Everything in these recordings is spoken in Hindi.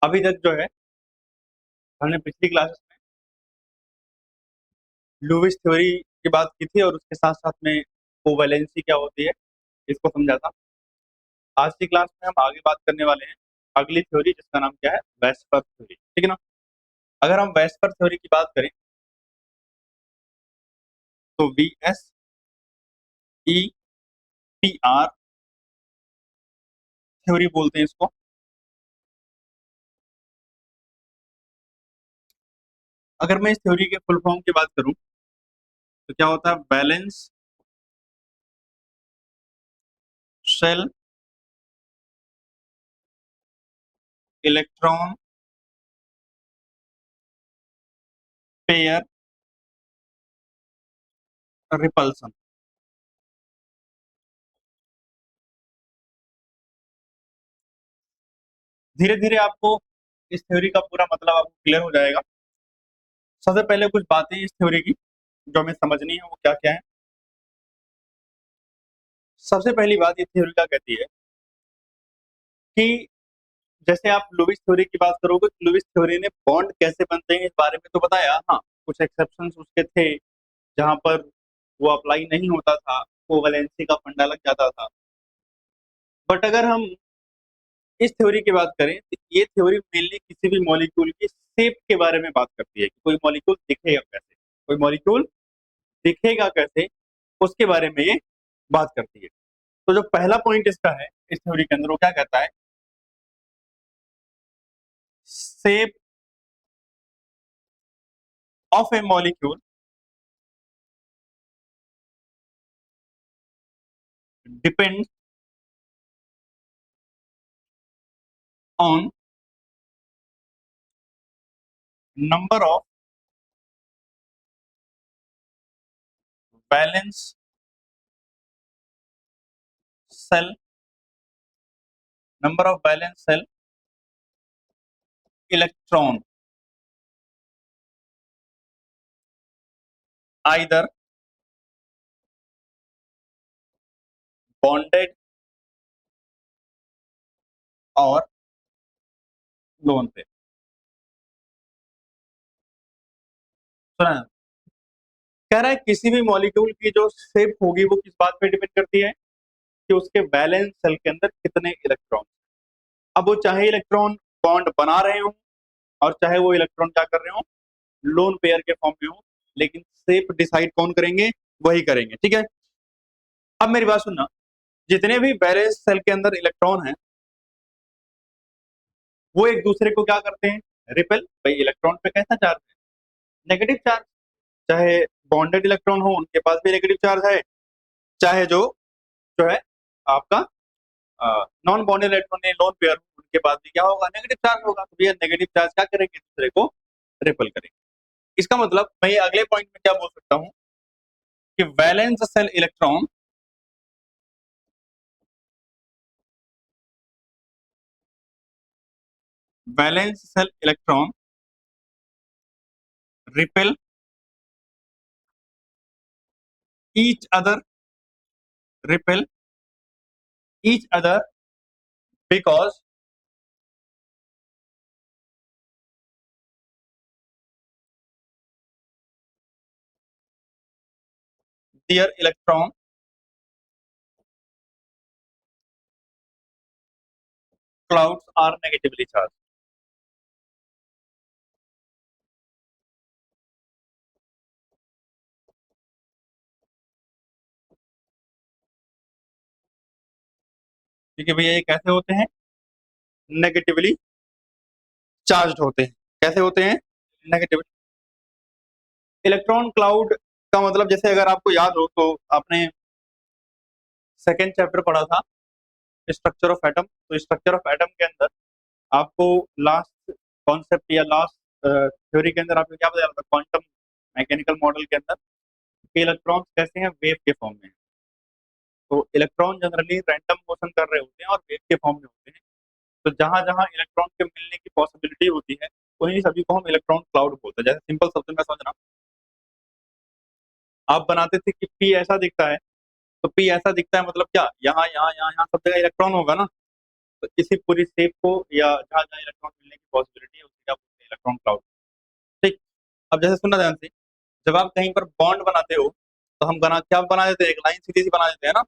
अभी तक जो है हमने पिछली क्लासेस में लुईस थ्योरी की बात की थी और उसके साथ साथ में कोवैलेंसी क्या होती है इसको समझा था। आज की क्लास में हम आगे बात करने वाले हैं अगली थ्योरी जिसका नाम क्या है, वेस्पर थ्योरी। ठीक है ना। अगर हम वेस्पर थ्योरी की बात करें तो VSEPR थ्योरी बोलते हैं इसको। अगर मैं इस थ्योरी के फुल फॉर्म की बात करूं तो क्या होता है, valence shell electron pair repulsion. धीरे धीरे आपको इस थ्योरी का पूरा मतलब आपको क्लियर हो जाएगा। सबसे पहले कुछ बातें इस थ्योरी की जो हमें समझनी है वो क्या क्या है। सबसे पहली बात ये थ्योरी क्या कहती है कि जैसे आप लुईस थ्योरी की बात करोगे तो लुईस थ्योरी ने बॉन्ड कैसे बनते हैं इस बारे में तो बताया। हाँ, कुछ एक्सेप्शंस उसके थे जहां पर वो अप्लाई नहीं होता था, कोवैलेंसी का फंडा लग जाता था। बट अगर हम इस थ्योरी की बात करें तो ये थ्योरी मेनली किसी भी मॉलिक्यूल की शेप के बारे में बात करती है कि कोई मॉलिक्यूल दिखेगा कैसे, कोई मॉलिक्यूल दिखेगा कैसे, उसके बारे में ये बात करती है। तो जो पहला पॉइंट इसका है इस थ्योरी के अंदर वो क्या कहता है, shape of A molecule depends on number of valence shell, number of valence shell electron either bonded और लोन पे। सुना है? कह रहा है किसी भी मॉलिक्यूल की जो शेप होगी वो किस बात पे डिपेंड करती है कि उसके वैलेंस सेल के अंदर कितने इलेक्ट्रॉन। अब वो चाहे इलेक्ट्रॉन बॉन्ड बना रहे हो और चाहे वो इलेक्ट्रॉन क्या कर रहे हो, लोन पेयर के फॉर्म में हो, लेकिन शेप डिसाइड कौन करेंगे, वही करेंगे। ठीक है। अब मेरी बात सुनना, जितने भी वैलेंस सेल के अंदर इलेक्ट्रॉन हैं वो एक दूसरे को क्या करते हैं, रिपेल। भाई इलेक्ट्रॉन पे कैसा चार्ज है, नेगेटिव चार्ज। चाहे बॉन्डेड इलेक्ट्रॉन हो उनके पास भी नेगेटिव चार्ज है, चाहे जो जो है आपका नॉन बॉन्डेड इलेक्ट्रॉन है लोन पेयर उनके पास भी क्या होगा, नेगेटिव चार्ज होगा। तो ये नेगेटिव चार्ज क्या करेंगे, एक दूसरे को रिपेल करेंगे। इसका मतलब मैं ये अगले पॉइंट में क्या बोल सकता हूँ कि valence shell electron valence shell electron repel each other repel each other because their electron clouds are negatively charged। ठीक है भैया, ये कैसे होते हैं, नेगेटिवली चार्ज होते हैं। कैसे होते हैं, नेगेटिव। इलेक्ट्रॉन क्लाउड का मतलब जैसे अगर आपको याद हो तो आपने सेकेंड चैप्टर पढ़ा था स्ट्रक्चर ऑफ एटम। तो स्ट्रक्चर ऑफ एटम के अंदर आपको लास्ट कॉन्सेप्ट या लास्ट थ्योरी के अंदर आपको क्या बताया था, क्वांटम मैकेनिकल मॉडल के अंदर कि इलेक्ट्रॉन्स कैसे हैं, वेव के फॉर्म में। तो इलेक्ट्रॉन जनरली रैंडम मोशन कर रहे होते हैं और वेव के फॉर्म में होते हैं। तो जहां जहां इलेक्ट्रॉन के मिलने की पॉसिबिलिटी होती है उन्हीं सभी को हम इलेक्ट्रॉन क्लाउड बोलते हैं। जैसे सिंपल शब्द में समझना, आप बनाते थे कि पी ऐसा दिखता है, तो पी ऐसा दिखता है मतलब क्या, यहाँ यहाँ यहाँ यहाँ सब जगह इलेक्ट्रॉन होगा ना। तो इसी पूरी शेप को या जहाँ जहाँ इलेक्ट्रॉन मिलने की पॉसिबिलिटी है उसको क्या बोलते हैं, इलेक्ट्रॉन क्लाउड। ठीक। अब जैसे सुनना ध्यान से, जब आप कहीं पर बॉन्ड बनाते हो तो हम बना क्या बना देते हैं, एक लाइन सीधी सी बना देते हैं ना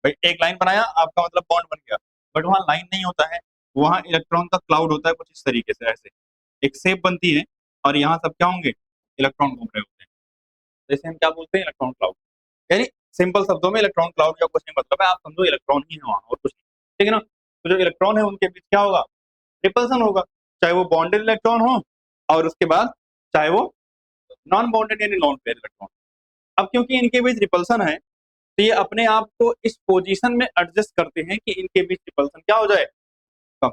भाई, एक लाइन बनाया आपका मतलब बॉन्ड बन गया। बट वहां लाइन नहीं होता है, वहां इलेक्ट्रॉन का क्लाउड होता है कुछ इस तरीके से, ऐसे एक शेप बनती है और यहाँ सब क्या होंगे, इलेक्ट्रॉन घूम रहे होते हैं। जैसे हम क्या बोलते हैं, इलेक्ट्रॉन क्लाउड। यानी सिंपल शब्दों में इलेक्ट्रॉन क्लाउड का कुछ नहीं मतलब है, आप समझो इलेक्ट्रॉन ही है वहां और कुछ नहीं। ठीक है ना। तो जो इलेक्ट्रॉन है उनके बीच क्या होगा, रिपल्सन होगा, चाहे वो बॉन्डेड इलेक्ट्रॉन हो और उसके बाद चाहे वो नॉन बॉन्डेड यानी नॉन पेयर इलेक्ट्रॉन। अब क्योंकि इनके बीच रिपल्सन है तो ये अपने आप को इस पोजीशन में एडजस्ट करते हैं कि इनके बीच रिपल्सन क्या हो जाए, कम।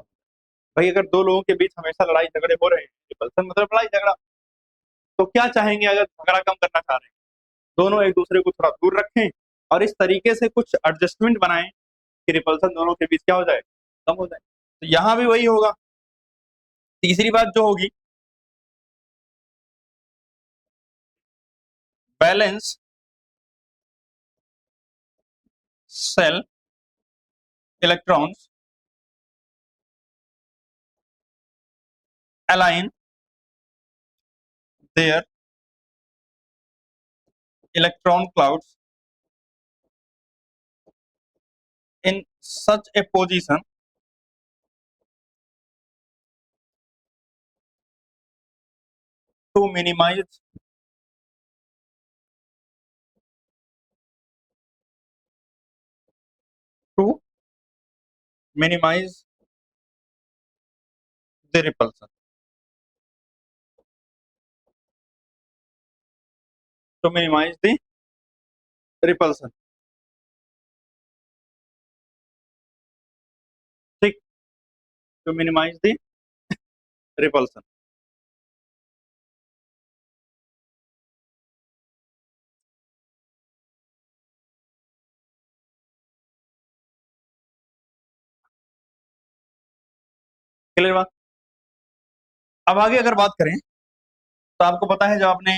भाई अगर दो लोगों के बीच हमेशा लड़ाई झगड़े हो रहे हैं, रिपल्सन मतलब लड़ाई झगड़ा, तो क्या चाहेंगे, अगर झगड़ा कम करना चाह रहे हैं दोनों एक दूसरे को थोड़ा दूर रखें और इस तरीके से कुछ एडजस्टमेंट बनाएं कि रिपल्सन दोनों के बीच क्या हो जाए, कम हो जाए। तो यहाँ भी वही होगा। तीसरी बात जो होगी, balance cell electrons align their electron clouds in such a position to to minimize the repulsion, to minimize the repulsion। ठीक, to minimize the repulsion। Clear बात। अब आगे अगर बात करें तो आपको पता है जब आपने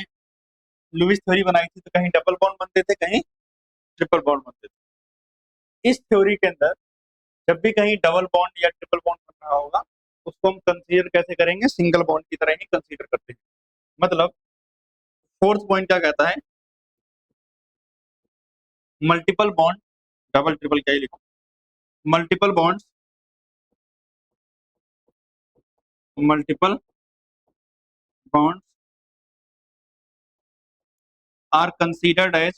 लुईस थ्योरी बनाई थी तो कहीं डबल बॉन्ड बनते थे, कहीं ट्रिपल बॉन्ड बनते थे। इस थ्योरी के अंदर जब भी कहीं डबल बॉन्ड या ट्रिपल बॉन्ड बन रहा होगा उसको हम कंसीडर कैसे करेंगे, सिंगल बॉन्ड की तरह ही कंसीडर करते हैं। मतलब फोर्थ पॉइंट क्या कहता है, मल्टीपल बॉन्ड, डबल ट्रिपल क्या ही लिखो, multiple bonds, multiple bonds are considered as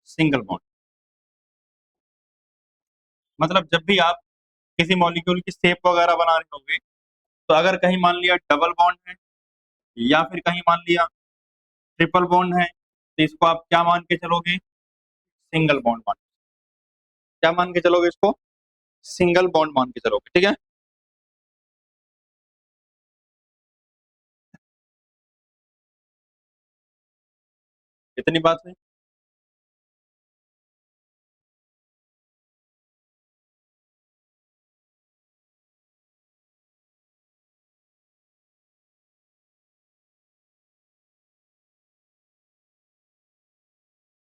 single bond. मतलब जब भी आप किसी मॉलिक्यूल की शेप वगैरह बना रहे होंगे तो अगर कहीं मान लिया डबल बॉन्ड है या फिर कहीं मान लिया ट्रिपल बॉन्ड है तो इसको आप क्या मान के चलोगे, सिंगल बॉन्ड मान, क्या मान के चलोगे इसको, सिंगल बॉन्ड मान के चलोगे। ठीक है। इतनी बात है।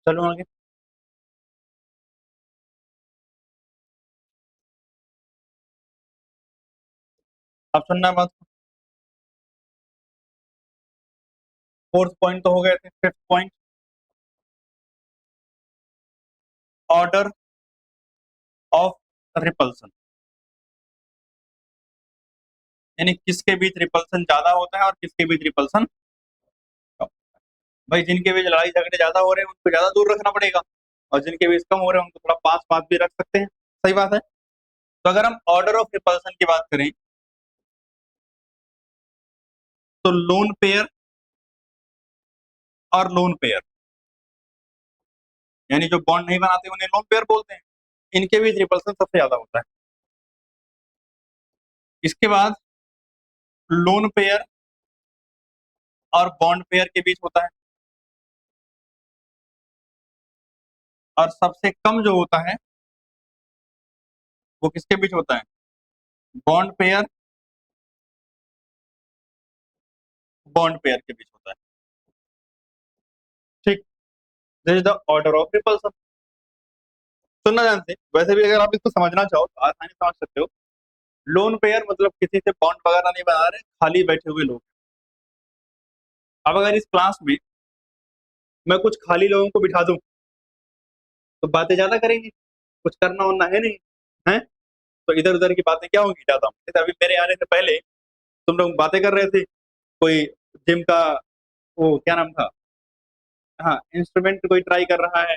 चलो आगे। अब सुनना बात। फोर्थ पॉइंट तो हो गए थे, fifth point, order of repulsion, यानी किसके बीच रिपल्सन ज्यादा होता है और किसके बीच रिपल्सन कम। भाई जिनके बीच लड़ाई झगड़े ज्यादा हो रहे हैं उनको ज्यादा दूर रखना पड़ेगा और जिनके बीच कम हो रहे हैं उनको थोड़ा पास पास भी रख सकते हैं। सही बात है। तो अगर हम ऑर्डर ऑफ रिपल्सन की बात करें तो लोन पेयर और लोन पेयर, यानी जो बॉन्ड नहीं बनाते उन्हें लोन पेयर बोलते हैं, इनके बीच रिपल्सन सबसे ज्यादा होता है। इसके बाद लोन पेयर और बॉन्ड पेयर के बीच होता है और सबसे कम जो होता है वो किसके बीच होता है, बॉन्ड पेयर, बॉन्ड पेयर के बीच होता है। ठीक, this is the order of repulsion. सुनना जानते हैं, वैसे भी अगर आप इसको समझना चाहो तो आसानी से समझ सकते हो। लोन पेयर मतलब किसी से बॉन्ड वगैरह नहीं बना रहे, खाली बैठे हुए लोग। अब अगर इस क्लास में मैं कुछ खाली लोगों को बिठा दूं तो बातें ज्यादा करेंगे, कुछ करना वरना है नहीं, है तो इधर उधर की बातें क्या होंगी ज्यादा। जैसे अभी मेरे आने से पहले तुम लोग बातें कर रहे थे, कोई जिम का, वो क्या नाम था, हाँ इंस्ट्रूमेंट कोई ट्राई कर रहा है,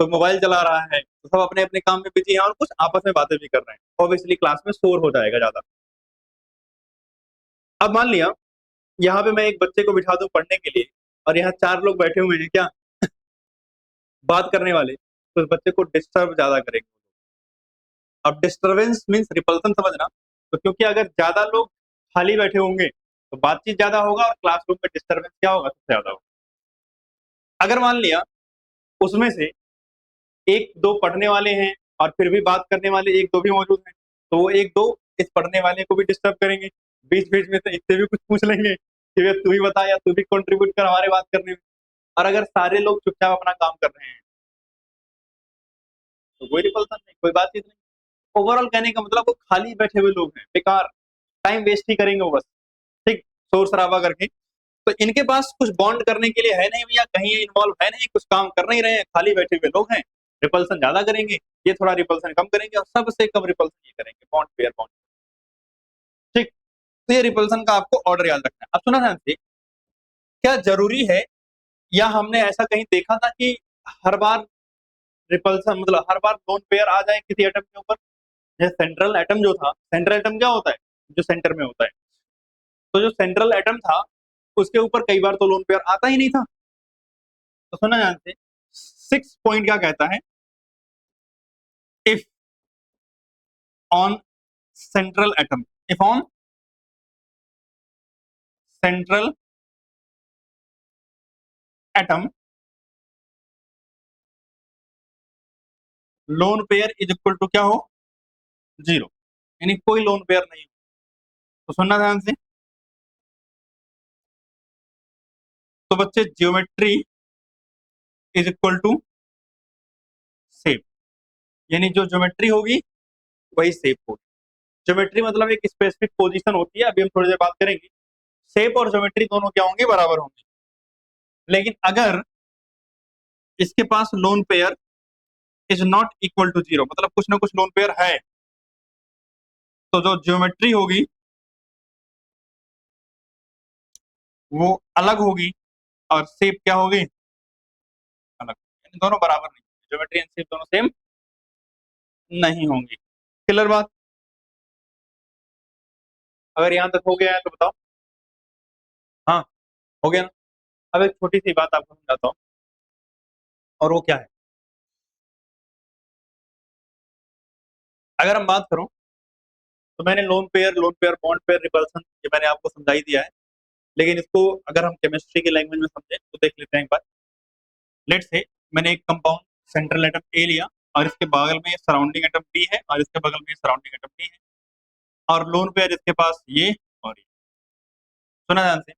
कोई मोबाइल चला रहा है, तो सब अपने अपने काम में बिजी हैं और कुछ आपस में बातें भी कर रहे हैं। ऑब्वियसली क्लास में शोर हो जाएगा ज्यादा। अब मान लिया यहाँ पे मैं एक बच्चे को बिठा दूं पढ़ने के लिए, और यहाँ चार लोग बैठे हुए हैं क्या, बात करने वाले, तो उस बच्चे को डिस्टर्ब ज्यादा करेंगे। अब डिस्टरबेंस मीन्स रिपल्सन, समझना। तो क्योंकि अगर ज्यादा लोग खाली बैठे होंगे तो बातचीत ज्यादा होगा और क्लासरूम में डिस्टरबेंस क्या होगा, सबसे ज्यादा होगा। अगर मान लिया उसमें से एक दो पढ़ने वाले हैं और फिर भी बात करने वाले एक दो भी मौजूद हैं, तो वो एक दो इस पढ़ने वाले को भी डिस्टर्ब करेंगे, बीच बीच में से इससे भी कुछ पूछ लेंगे कि भैया तू ही बता या तू भी कंट्रीब्यूट कर हमारे बात करने में। और अगर सारे लोग चुपचाप अपना काम कर रहे हैं तो कोई रिपल्सन नहीं, कोई बातचीत नहीं। ओवरऑल कहने का मतलब वो खाली बैठे हुए लोग हैं, बेकार, टाइम वेस्ट ही करेंगे वो बस, ठीक, शोर शराबा करके। तो इनके पास कुछ बॉन्ड करने के लिए है नहीं भैया, कहीं इन्वॉल्व है नहीं, कुछ काम कर नहीं रहे हैं, खाली बैठे हुए लोग हैं, रिपल्सन ज्यादा करेंगे, ये थोड़ा रिपल्सन कम करेंगे, और सबसे कम रिपल्सन ये करेंगे, बॉन्ड पेयर बॉन्ड। ठीक, तो ये रिपल्सन का आपको ऑर्डर याद रखना है। अब सुना ध्यान से, क्या जरूरी है या हमने ऐसा कहीं देखा था कि हर बार रिपल्सन मतलब हर बार लोन पेयर आ जाए किसी एटम के ऊपर। जैसे सेंट्रल एटम जो था, सेंट्रल एटम क्या होता है, जो सेंटर में होता है, तो जो सेंट्रल एटम था उसके ऊपर कई बार तो लोन पेयर आता ही नहीं था। तो सुना ध्यान से, 6 पॉइंट क्या कहता है, if on central atom, if on central atom lone pair is equal to क्या हो, जीरो, यानी कोई लोन पेयर नहीं हो। तो सुनना ध्यान से, तो बच्चे geometry is equal to shape, यानी जो ज्योमेट्री होगी वही शेप होगी। ज्योमेट्री मतलब एक स्पेसिफिक पोजीशन होती है, अभी हम थोड़ी देर बात करेंगे। शेप और ज्योमेट्री दोनों क्या होंगे, बराबर होंगे। लेकिन अगर इसके पास lone pair is not equal to zero, मतलब कुछ ना कुछ लोन पेयर है, तो जो ज्योमेट्री होगी वो अलग होगी और शेप क्या होगी, अलग, यानी दोनों बराबर नहीं, ज्योमेट्री एंड शेप दोनों सेम नहीं होंगी। क्लियर बात, अगर यहां तक हो गया है तो बताओ। हाँ, हो गया ना। अब एक छोटी सी बात आपको समझाता हूँ, और वो क्या है, अगर हम बात करूं तो मैंने lone pair bond pair repulsion ये मैंने आपको समझा ही दिया है। लेकिन इसको अगर हम केमिस्ट्री की लैंग्वेज में समझें तो देख लेते हैं एक बार। लेट से मैंने एक कंपाउंड सेंट्रल एटम ए लिया, और इसके बगल में सराउंडिंग एटम बी है, और इसके बगल में सराउंडिंग एटम बी है, और लोन पेयर इसके पास ये और ये। सुना ध्यान से,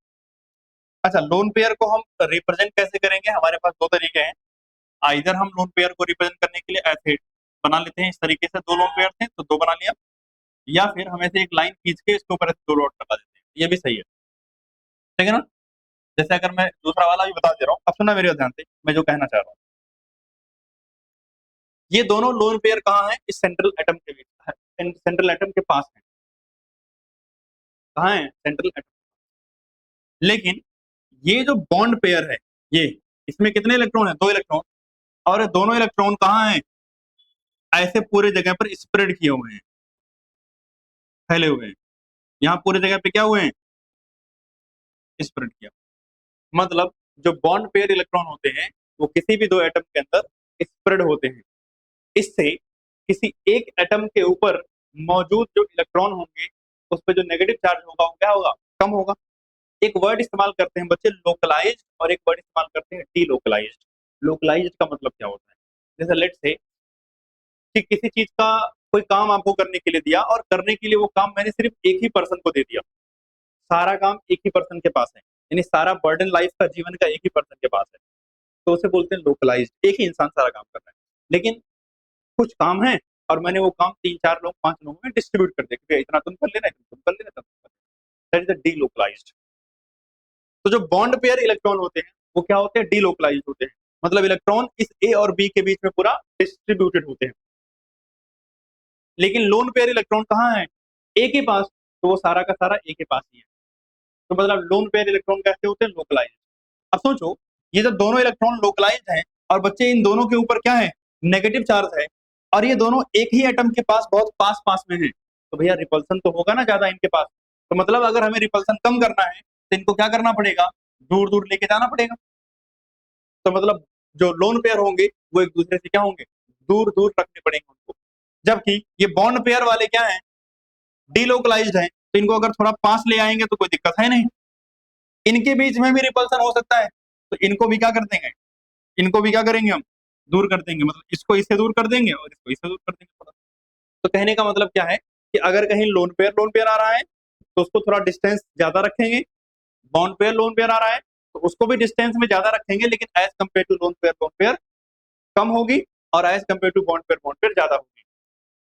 अच्छा लोन पेयर को हम रिप्रेजेंट कैसे करेंगे, हमारे पास दो तरीके हैं। इधर हम लोन पेयर को रिप्रेजेंट करने के लिए ऐसे बना लेते हैं, इस तरीके से दो लोन पेयर थे तो दो बना लिया, या फिर हम ऐसे एक लाइन खींच के इसके ऊपर ऐसे दो डॉट लगा देते हैं, ये भी सही है, ठीक है ना। जैसे अगर मैं दूसरा वाला भी बता दे रहा हूँ, अब सुनना मेरे ध्यान से, मैं जो कहना चाह रहा हूँ, ये दोनों लोन पेयर कहाँ है, इस सेंट्रल एटम के बीच, सेंट्रल एटम के पास है, कहाँ है, सेंट्रल एटम। लेकिन ये जो बॉन्ड पेयर है, ये इसमें कितने इलेक्ट्रॉन है, दो इलेक्ट्रॉन, और ये दोनों इलेक्ट्रॉन कहाँ है, ऐसे पूरे जगह पर स्प्रेड किए हुए हैं, फैले हुए हैं, यहाँ पूरे जगह पे क्या हुए हैं, स्प्रेड किया। मतलब जो बॉन्ड पेयर इलेक्ट्रॉन होते हैं वो किसी भी दो एटम के अंदर स्प्रेड होते हैं। इससे किसी एक एटम के ऊपर मौजूद जो इलेक्ट्रॉन होंगे उस पर जो नेगेटिव चार्ज होगा वो क्या होगा, कम होगा। एक वर्ड इस्तेमाल करते हैं बच्चे लोकलाइज्ड, और एक वर्ड इस्तेमाल करते हैं डी लोकलाइज्ड। लोकलाइज्ड का मतलब क्या होता है, जैसे लेट से कि किसी चीज का कोई काम आपको करने के लिए दिया, और करने के लिए वो काम मैंने सिर्फ एक ही पर्सन को दे दिया, सारा काम एक ही पर्सन के पास है, यानी सारा बर्डन लाइफ का जीवन का एक ही पर्सन के पास है। तो उसे बोलते हैं लोकलाइज्ड। एक ही इंसान सारा काम कर रहा है, लेकिन कुछ काम है और मैंने वो काम 3 4 लोग 5 लोगों में डिस्ट्रीब्यूट कर दिया कि इतना तुम कर लेना, इतना तुम कर लेना, इतना तुम कर लेना। That is the delocalised. तो जो बॉन्ड पेयर इलेक्ट्रॉन होते हैं वो क्या होते हैं, डीलोकलाइज्ड होते हैं। मतलब इलेक्ट्रॉन इस ए और बी के बीच में पूरा डिस्ट्रीब्यूटेड होते हैं। लेकिन लोन पेयर इलेक्ट्रॉन कहाँ है, ए के पास, तो वो सारा का सारा ए के पास ही है। तो मतलब लोन पेयर इलेक्ट्रॉन कैसे होते हैं, लोकलाइज्ड। अब सोचो, ये जब दोनों इलेक्ट्रॉन लोकलाइज्ड हैं और बच्चे इन दोनों के ऊपर क्या है, नेगेटिव चार्ज है, और ये दोनों एक ही एटम के पास बहुत पास पास में है, तो भैया रिपल्सन तो होगा ना ज्यादा इनके पास। तो मतलब अगर हमें रिपल्सन कम करना है तो इनको क्या करना पड़ेगा, दूर दूर लेके जाना पड़ेगा। तो मतलब जो लोन पेयर होंगे वो एक दूसरे से क्या होंगे, दूर दूर रखने पड़ेंगे उनको। जबकि ये बॉन्ड पेयर वाले क्या है, डीलोकलाइज्ड है, तो इनको अगर थोड़ा पास ले आएंगे तो कोई दिक्कत है नहीं। इनके बीच में भी रिपल्सन हो सकता है, तो इनको भी क्या कर देंगे, इनको भी क्या करेंगे हम, दूर कर देंगे। मतलब इसको इससे दूर कर देंगे और इसको इससे दूर कर देंगे थोड़ा। तो कहने का मतलब क्या है कि अगर कहीं लोन पेयर आ रहा है तो उसको थोड़ा डिस्टेंस ज्यादा रखेंगे, बॉन्ड पेयर लोन पेयर आ रहा है तो उसको भी डिस्टेंस में ज्यादा रखेंगे, लेकिन as compared to lone pair कम होगी, और as compared to bond pair ज्यादा होगी।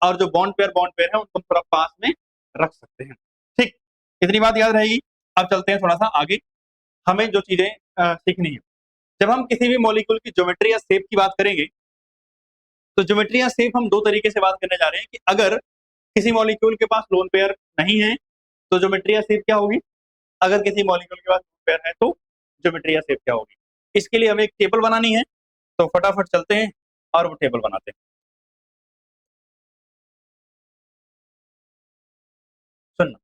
और जो बॉन्ड पेयर है उनको हम थोड़ा पास में रख सकते हैं। ठीक, इतनी बात याद रहेगी। अब चलते हैं थोड़ा सा आगे, हमें जो चीजें सीखनी है। जब हम किसी भी मॉलिक्यूल की ज्योमेट्री या शेप की बात करेंगे, तो ज्योमेट्री या शेप हम दो तरीके से बात करने जा रहे हैं कि अगर किसी मॉलिक्यूल के पास लोन पेयर नहीं है तो ज्योमेट्री या शेप क्या होगी, अगर किसी मॉलिक्यूल के पास लोन पेयर है तो ज्योमेट्री या शेप क्या होगी। इसके लिए हमें एक टेबल बनानी है, तो फटाफट चलते हैं और वो टेबल बनाते हैं। सुनना,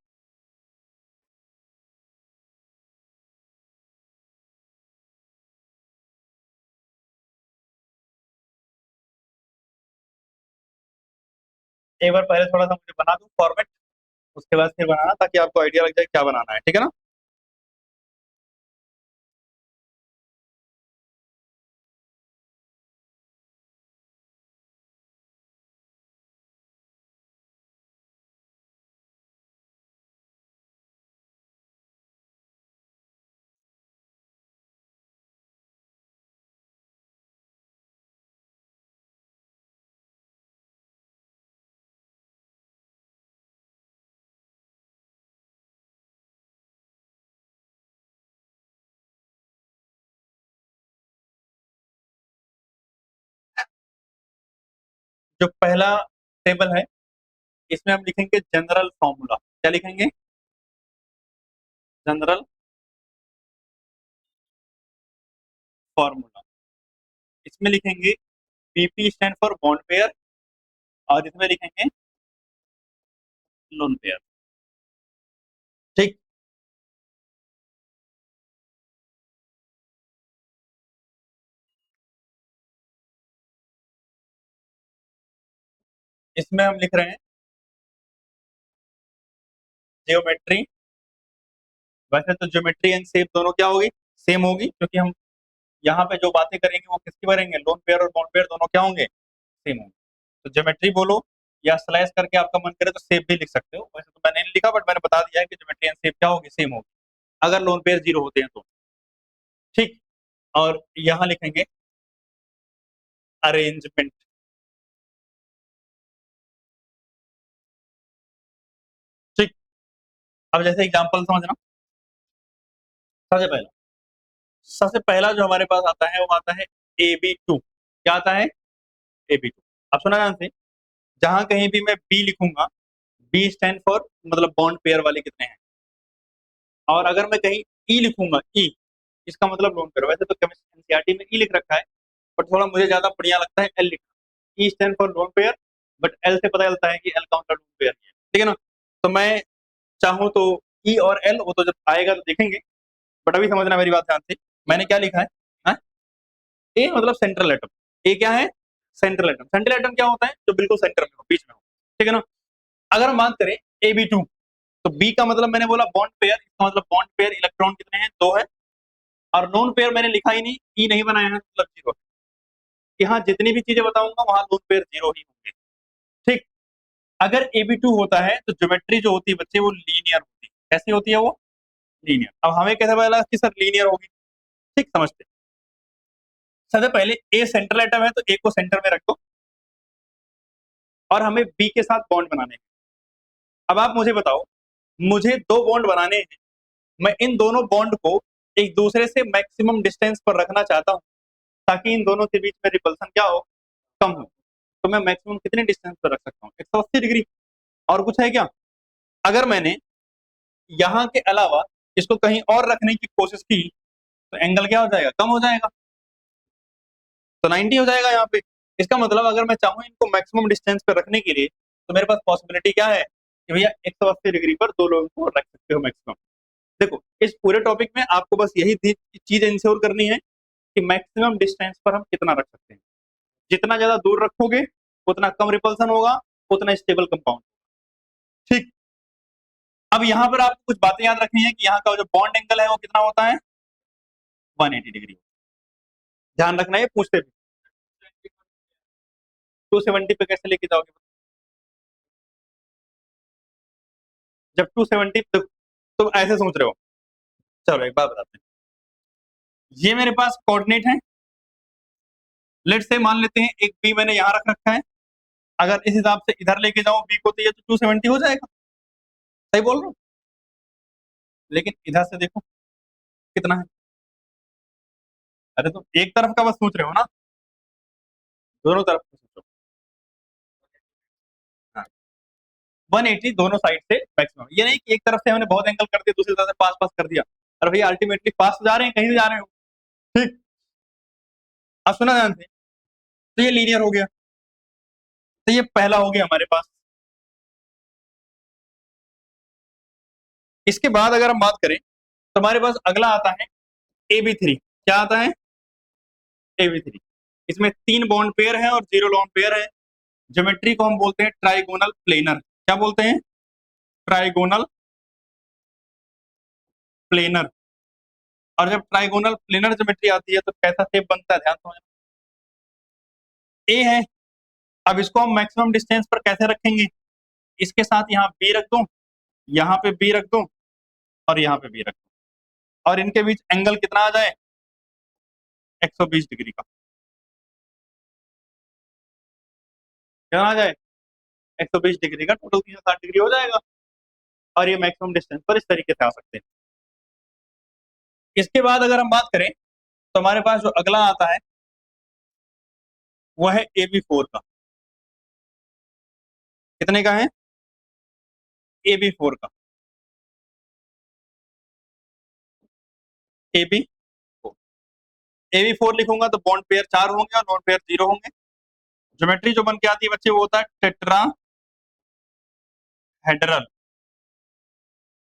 एक बार पहले थोड़ा सा मुझे बना दूं फॉर्मेट, उसके बाद फिर बनाना, ताकि आपको आइडिया लग जाए क्या बनाना है, ठीक है ना। जो पहला टेबल है इसमें हम लिखेंगे जनरल फॉर्मूला। क्या लिखेंगे, जनरल फॉर्मूला। इसमें लिखेंगे PP stand for bond pair, और इसमें लिखेंगे लोन पेयर। ठीक, इसमें हम लिख रहे हैं जियोमेट्री। वैसे तो ज्योमेट्री एंड शेप दोनों क्या होगी, सेम होगी, क्योंकि हम यहाँ पे जो बातें करेंगे वो किसकी करेंगे, लोन पेयर और बॉन्ड पेयर दोनों क्या होंगे, सेम होंगे। तो ज्योमेट्री बोलो या स्लैश करके आपका मन करे तो शेप भी लिख सकते हो। वैसे तो मैंने नहीं लिखा, बट मैंने बता दिया है कि ज्योमेट्री एंड शेप क्या होगी, सेम होगी, अगर लोन पेयर जीरो होते हैं तो। ठीक, और यहाँ लिखेंगे अरेंजमेंट। ठीक, अब जैसे एग्जांपल समझना। सबसे पहला, सबसे पहला जो हमारे पास आता है वो आता है AB2। क्या आता है, AB2। अब सुना ध्यान से, जहां कहीं भी मैं बी लिखूंगा, बी स्टैंड फॉर मतलब बॉन्ड पेयर वाले कितने हैं, और अगर मैं कहीं ई लिखूंगा, ई, इसका मतलब लोन पेयर। वैसे तो केमिस्ट्री एनसीईआरटी में ई लिख रखा है, बट थोड़ा मुझे ज्यादा बढ़िया लगता है एल लिखना। E stand for lone pair, but L से पता चलता है कि एल काउंटर लोन पेयर है, ठीक है ना। तो मैं चाहूँ तो ई और एल, वो तो जब आएगा तो देखेंगे, बट अभी समझना मेरी बात ध्यान से। मैंने क्या लिखा है, हाँ? ए मतलब सेंट्रल एटम। ए क्या है, सेंट्रल एटम। सेंट्रल एटम क्या होता है, जो बिल्कुल सेंटर में हो, बीच में हो, ठीक है ना। अगर हम बात करें AB2, तो बी का मतलब मैंने बोला बॉन्ड पेयर, इसका मतलब बॉन्ड पेयर इलेक्ट्रॉन कितने हैं, दो है। और लोन पेयर मैंने लिखा ही नहीं, ई नहीं बनाया है, मतलब जीरो। यहाँ जितनी भी चीजें बताऊंगा वहां लोन पेयर जीरो ही होंगे। ठीक, अगर AB2 होता है तो ज्योमेट्री जो होती है बच्चे वो लीनियर होती है। कैसी होती है वो, लीनियर। अब हमें कैसे पता लगा कि सर लीनियर होगी, ठीक समझते हैं। सबसे पहले ए सेंट्रल एटम है तो ए को सेंटर में रख दो और हमें बी के साथ बॉन्ड बनाने हैं। अब आप मुझे बताओ, मुझे दो बॉन्ड बनाने हैं, मैं इन दोनों बॉन्ड को एक दूसरे से मैक्सिमम डिस्टेंस पर रखना चाहता हूं ताकि इन दोनों के बीच में रिपल्सन क्या हो, कम हो। तो मैं मैक्सिमम कितने डिस्टेंस पर रख सकता हूँ? 180 डिग्री। और कुछ है क्या? अगर मैंने यहां के अलावा इसको कहीं और रखने की कोशिश की तो एंगल क्या हो जाएगा, कम हो जाएगा, तो 90 हो जाएगा यहाँ पे। इसका मतलब अगर मैं चाहूँ इनको मैक्सिमम डिस्टेंस पे रखने के लिए तो मेरे पास पॉसिबिलिटी क्या है कि भैया 180 डिग्री पर दो लोगों को रख सकते हो मैक्सिमम। देखो, इस पूरे टॉपिक में आपको बस यही चीज इंश्योर करनी है कि मैक्सिमम डिस्टेंस पर हम कितना रख सकते हैं। जितना ज्यादा दूर रखोगे उतना कम रिपल्सन होगा, उतना स्टेबल कंपाउंड। ठीक। अब यहाँ पर आपको कुछ बातें याद रखनी है कि यहाँ का जो बॉन्ड एंगल है वो कितना होता है, 180 डिग्री। ध्यान रखना है, पूछते थे 270 पे कैसे लेके जाओगे? जब 270 तो ऐसे सोच रहे हो। चलो एक बात बताते हैं, ये मेरे पास कोऑर्डिनेट है, लेट से मान लेते हैं एक बी मैंने यहाँ रख रखा है। अगर इस हिसाब से इधर लेके जाऊं बी को तो ये तो 270 हो जाएगा। सही बोल रहा हूँ? लेकिन इधर से देखो कितना है। अरे तो एक तरफ का बस सोच रहे हो ना, दोनों तरफ का सोचो। हाँ, 180 दोनों साइड से मैक्सिमम। ये नहीं कि एक तरफ से हमने बहुत एंगल कर दिया दूसरी तरफ से पास पास कर दिया। अरे भैया अल्टीमेटली पास जा रहे हैं, कहीं भी जा रहे हो। ठीक। अब सुना ध्यान से, तो ये लीनियर हो गया, तो ये पहला हो गया हमारे पास। इसके बाद अगर हम बात करें तो हमारे पास अगला आता है AB3। क्या आता है? AB3। इसमें 3 बॉन्ड पेयर है और 0 लोन पेयर है। ज्योमेट्री को हम बोलते हैं ट्राइगोनल प्लेनर। क्या बोलते हैं? Trigonal planar. और जब ट्राइगोनल प्लेनर ज्योमेट्री आती है तो कैसा शेप बनता है, ध्यान समझना। ए है, अब इसको हम मैक्सिमम डिस्टेंस पर कैसे रखेंगे? इसके साथ यहाँ बी रख दो, यहाँ पे बी रख दो और यहाँ पे बी रख दो, और इनके बीच एंगल कितना आ जाए, 120 डिग्री का। क्या आ जाए? 120 डिग्री का, टोटल 360 डिग्री हो जाएगा। और ये मैक्सिमम डिस्टेंस पर इस तरीके से आ सकते हैं। इसके बाद अगर हम बात करें तो हमारे पास जो अगला आता है वो है AB4 का। कितने का है? AB4 का। AB4, AB4 लिखूंगा तो बॉन्ड पेयर 4 होंगे और नॉन पेयर 0 होंगे। ज्योमेट्री जो बन के आती है बच्चे वो होता है टेट्राहेड्रल।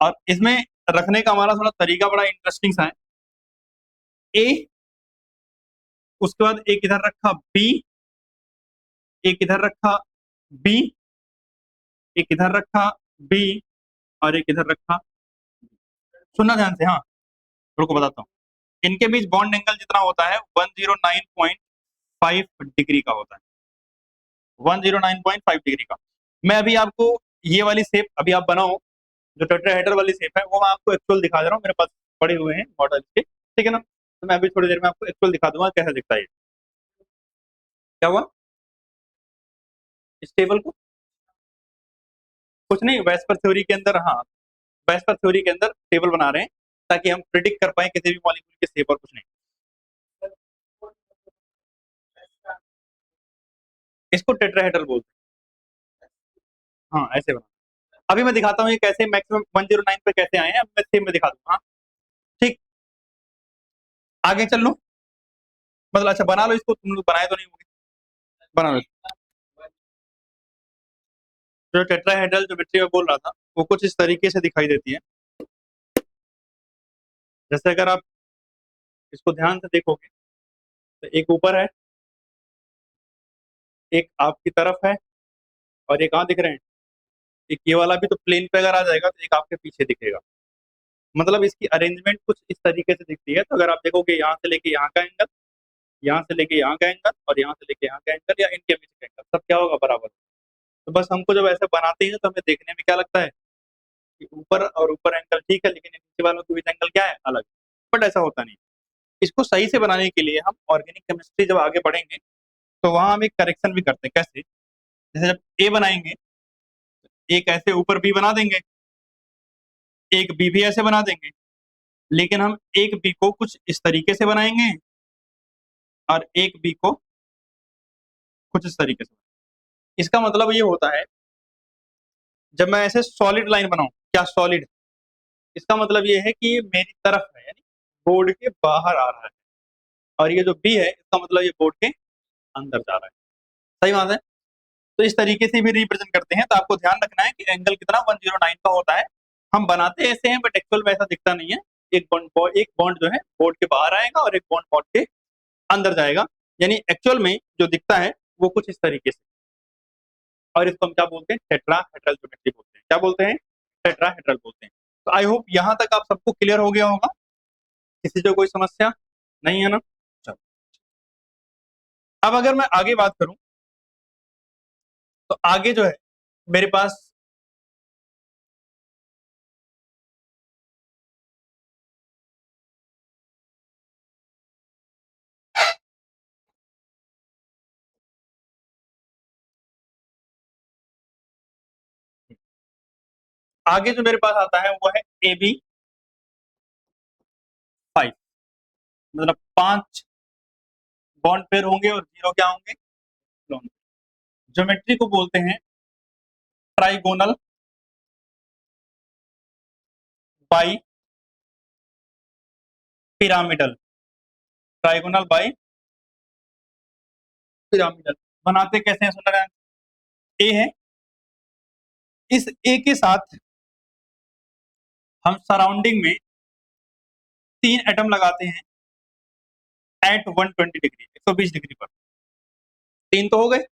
और इसमें रखने का हमारा थोड़ा तरीका बड़ा इंटरेस्टिंग सा है। ए, उसके बाद एक इधर रखा बी, एक इधर रखा बी, एक इधर रखा बी और एक इधर रखा। सुनना ध्यान से, हाँ रुको बताता हूँ। इनके बीच बॉन्ड एंगल जितना होता है 109.5 डिग्री का होता है। 109.5 डिग्री का। मैं अभी आपको ये वाली शेप अभी आप बनाओ, जो टेट्राहेड्रल वाली शेप है वो मैं आपको एक्चुअल दिखा दे रहा हूँ, मेरे पास पड़े हुए हैं मॉडल के, ठीक है ना। तो मैं अभी थोड़ी देर में आपको एक्चुअल दिखा दूंगा कैसा दिखता है ये। क्या हुआ? इस टेबल को कुछ नहीं, वेस्पर थ्योरी के अंदर, हाँ वेस्पर थ्योरी के अंदर टेबल बना रहे हैं ताकि हम प्रिडिक्ट कर पाए किसी भी मॉलिक्यूल के शेप, और कुछ नहीं। इसको टेट्राहेड्रल बोलते हैं। हाँ ऐसे बना। अभी मैं दिखाता हूँ ये कैसे मैक्सिमम 109 पे कैसे आए हैं, अब मैं सेम में दिखा दूंगा। हाँ ठीक, आगे चल लो। मतलब अच्छा बना लो इसको, तुम लोग बनाए तो नहीं होंगे, बना लो। जो टेट्राहेड्रल ज्योमेट्री में बोल रहा था वो कुछ इस तरीके से दिखाई देती है। जैसे अगर आप इसको ध्यान से देखोगे तो एक ऊपर है, एक आपकी तरफ है, और एक कहाँ दिख रहे हैं, एक ये वाला भी तो प्लेन पे अगर आ जाएगा तो एक आपके पीछे दिखेगा। मतलब इसकी अरेंजमेंट कुछ इस तरीके से दिखती है। तो अगर आप देखोगे यहाँ से लेके यहाँ का एंगल, यहाँ से लेके यहाँ का एंगल और यहाँ से लेके यहाँ का एंगल या इनके बीच का एंगल सब क्या होगा, बराबर। तो बस हमको जब ऐसे बनाते हैं तो हमें देखने में क्या लगता है कि ऊपर और ऊपर एंगल ठीक है, लेकिन नीचे वालों के बीच एंगल क्या है, अलग। बट ऐसा होता नहीं। इसको सही से बनाने के लिए हम ऑर्गेनिक केमिस्ट्री जब आगे बढ़ेंगे तो वहां हम एक करेक्शन भी करते हैं। कैसे? जैसे जब ए बनाएंगे, एक ऐसे ऊपर बी बना देंगे, एक बी भी ऐसे बना देंगे, लेकिन हम एक बी को कुछ इस तरीके से बनाएंगे और एक बी को कुछ इस तरीके से। इसका मतलब ये होता है, जब मैं ऐसे सॉलिड लाइन बनाऊं, क्या सॉलिड, इसका मतलब ये है कि ये मेरी तरफ है, यानी बोर्ड के बाहर आ रहा है, और ये जो बी है इसका मतलब ये बोर्ड के अंदर जा रहा है। सही बात है। तो इस तरीके से भी रिप्रेजेंट करते हैं। तो आपको ध्यान रखना है कि एंगल कितना 109 का होता है। हम बनाते ऐसे हैं बट एक्चुअल में ऐसा दिखता नहीं है। एक बॉन्ड जो है बोर्ड के बाहर आएगा और एक बॉन्ड बोर्ड के अंदर जाएगा, यानी एक्चुअल में जो दिखता है वो कुछ इस तरीके से। और इसको हम क्या बोलते हैं? टेट्राहेड्रल ज्योमेट्री बोलते हैं। क्या बोलते हैं? टेट्राहेड्रल बोलते हैं। तो आई होप यहाँ तक आप सबको क्लियर हो गया होगा, किसी को कोई समस्या नहीं है ना? चलो, अब अगर मैं आगे बात करूं तो आगे जो है मेरे पास आगे जो मेरे पास आता है वो है AB5। मतलब 5 बॉन्ड पेयर होंगे और 0 क्या होंगे? लोन। ज्योमेट्री को बोलते हैं trigonal bi pyramidal. Trigonal bi pyramidal बनाते कैसे हैं सुन रहे हैं? ए है, इस ए के साथ हम सराउंडिंग में 3 एटम लगाते हैं एट 120 डिग्री, 120 डिग्री पर। 3 तो हो गए,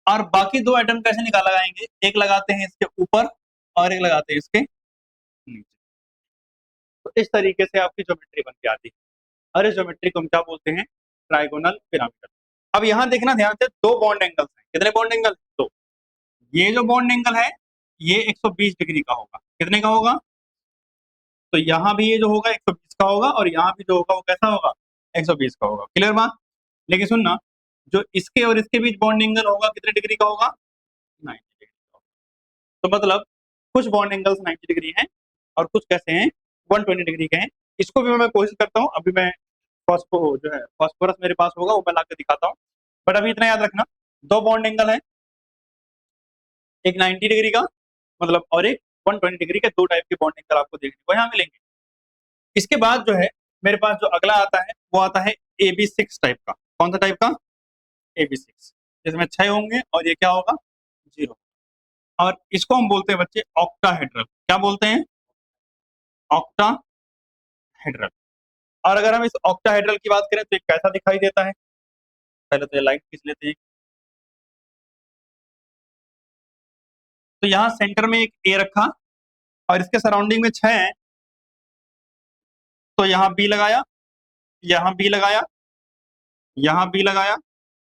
और बाकी 2 एटम कैसे निकाल लगाएंगे? एक लगाते हैं इसके ऊपर और एक लगाते हैं इसके नीचे। तो इस तरीके से आपकी ज्योमेट्री बन के आती है, और इस ज्योमेट्री को हम क्या बोलते हैं? Trigonal pyramidal. अब यहां देखना ध्यान से, 2 बॉन्ड एंगल्स हैं। कितने बॉन्ड एंगल? 2। ये जो बॉन्ड एंगल है ये 120 डिग्री का होगा। कितने का होगा? तो यहाँ भी ये जो होगा 120 का होगा, और यहाँ भी जो होगा वो कैसा होगा? 120 का होगा। क्लियर बात? लेकिन सुनना, जो इसके और इसके बीच बॉन्ड एंगल होगा कितने डिग्री का होगा? 90 डिग्री का होगा। तो मतलब कुछ बॉन्ड एंगल्स 90 डिग्री हैं और कुछ कैसे हैं? 120 डिग्री के हैं। इसको भी मैं कोशिश करता हूँ, अभी मैं फॉस्फो जो है फॉस्फोरस मेरे पास होगा वो मैं ला के दिखाता हूँ। बट अभी इतना याद रखना, 2 बॉन्ड एंगल है, एक 90 डिग्री का मतलब और एक 120 डिग्री के। 2 टाइप के बॉन्ड एंगल आपको देखने को यहाँ मिलेंगे। इसके बाद जो है मेरे पास जो अगला आता है वो आता है AB6 टाइप का। कौन सा टाइप का? AB6, जिसमें 6 होंगे और ये क्या होगा? 0। और इसको हम बोलते हैं बच्चे ऑक्टाहेड्रल। क्या बोलते हैं? ऑक्टाहेड्रल। और अगर हम इस ऑक्टाहेड्रल की बात करें तो ये कैसा दिखाई देता है? पहले तो ये लाइट खींच लेते हैं। तो यहाँ सेंटर में एक ए रखा और इसके सराउंडिंग में 6 है, तो यहाँ बी लगाया, यहाँ बी लगाया, यहाँ बी लगाया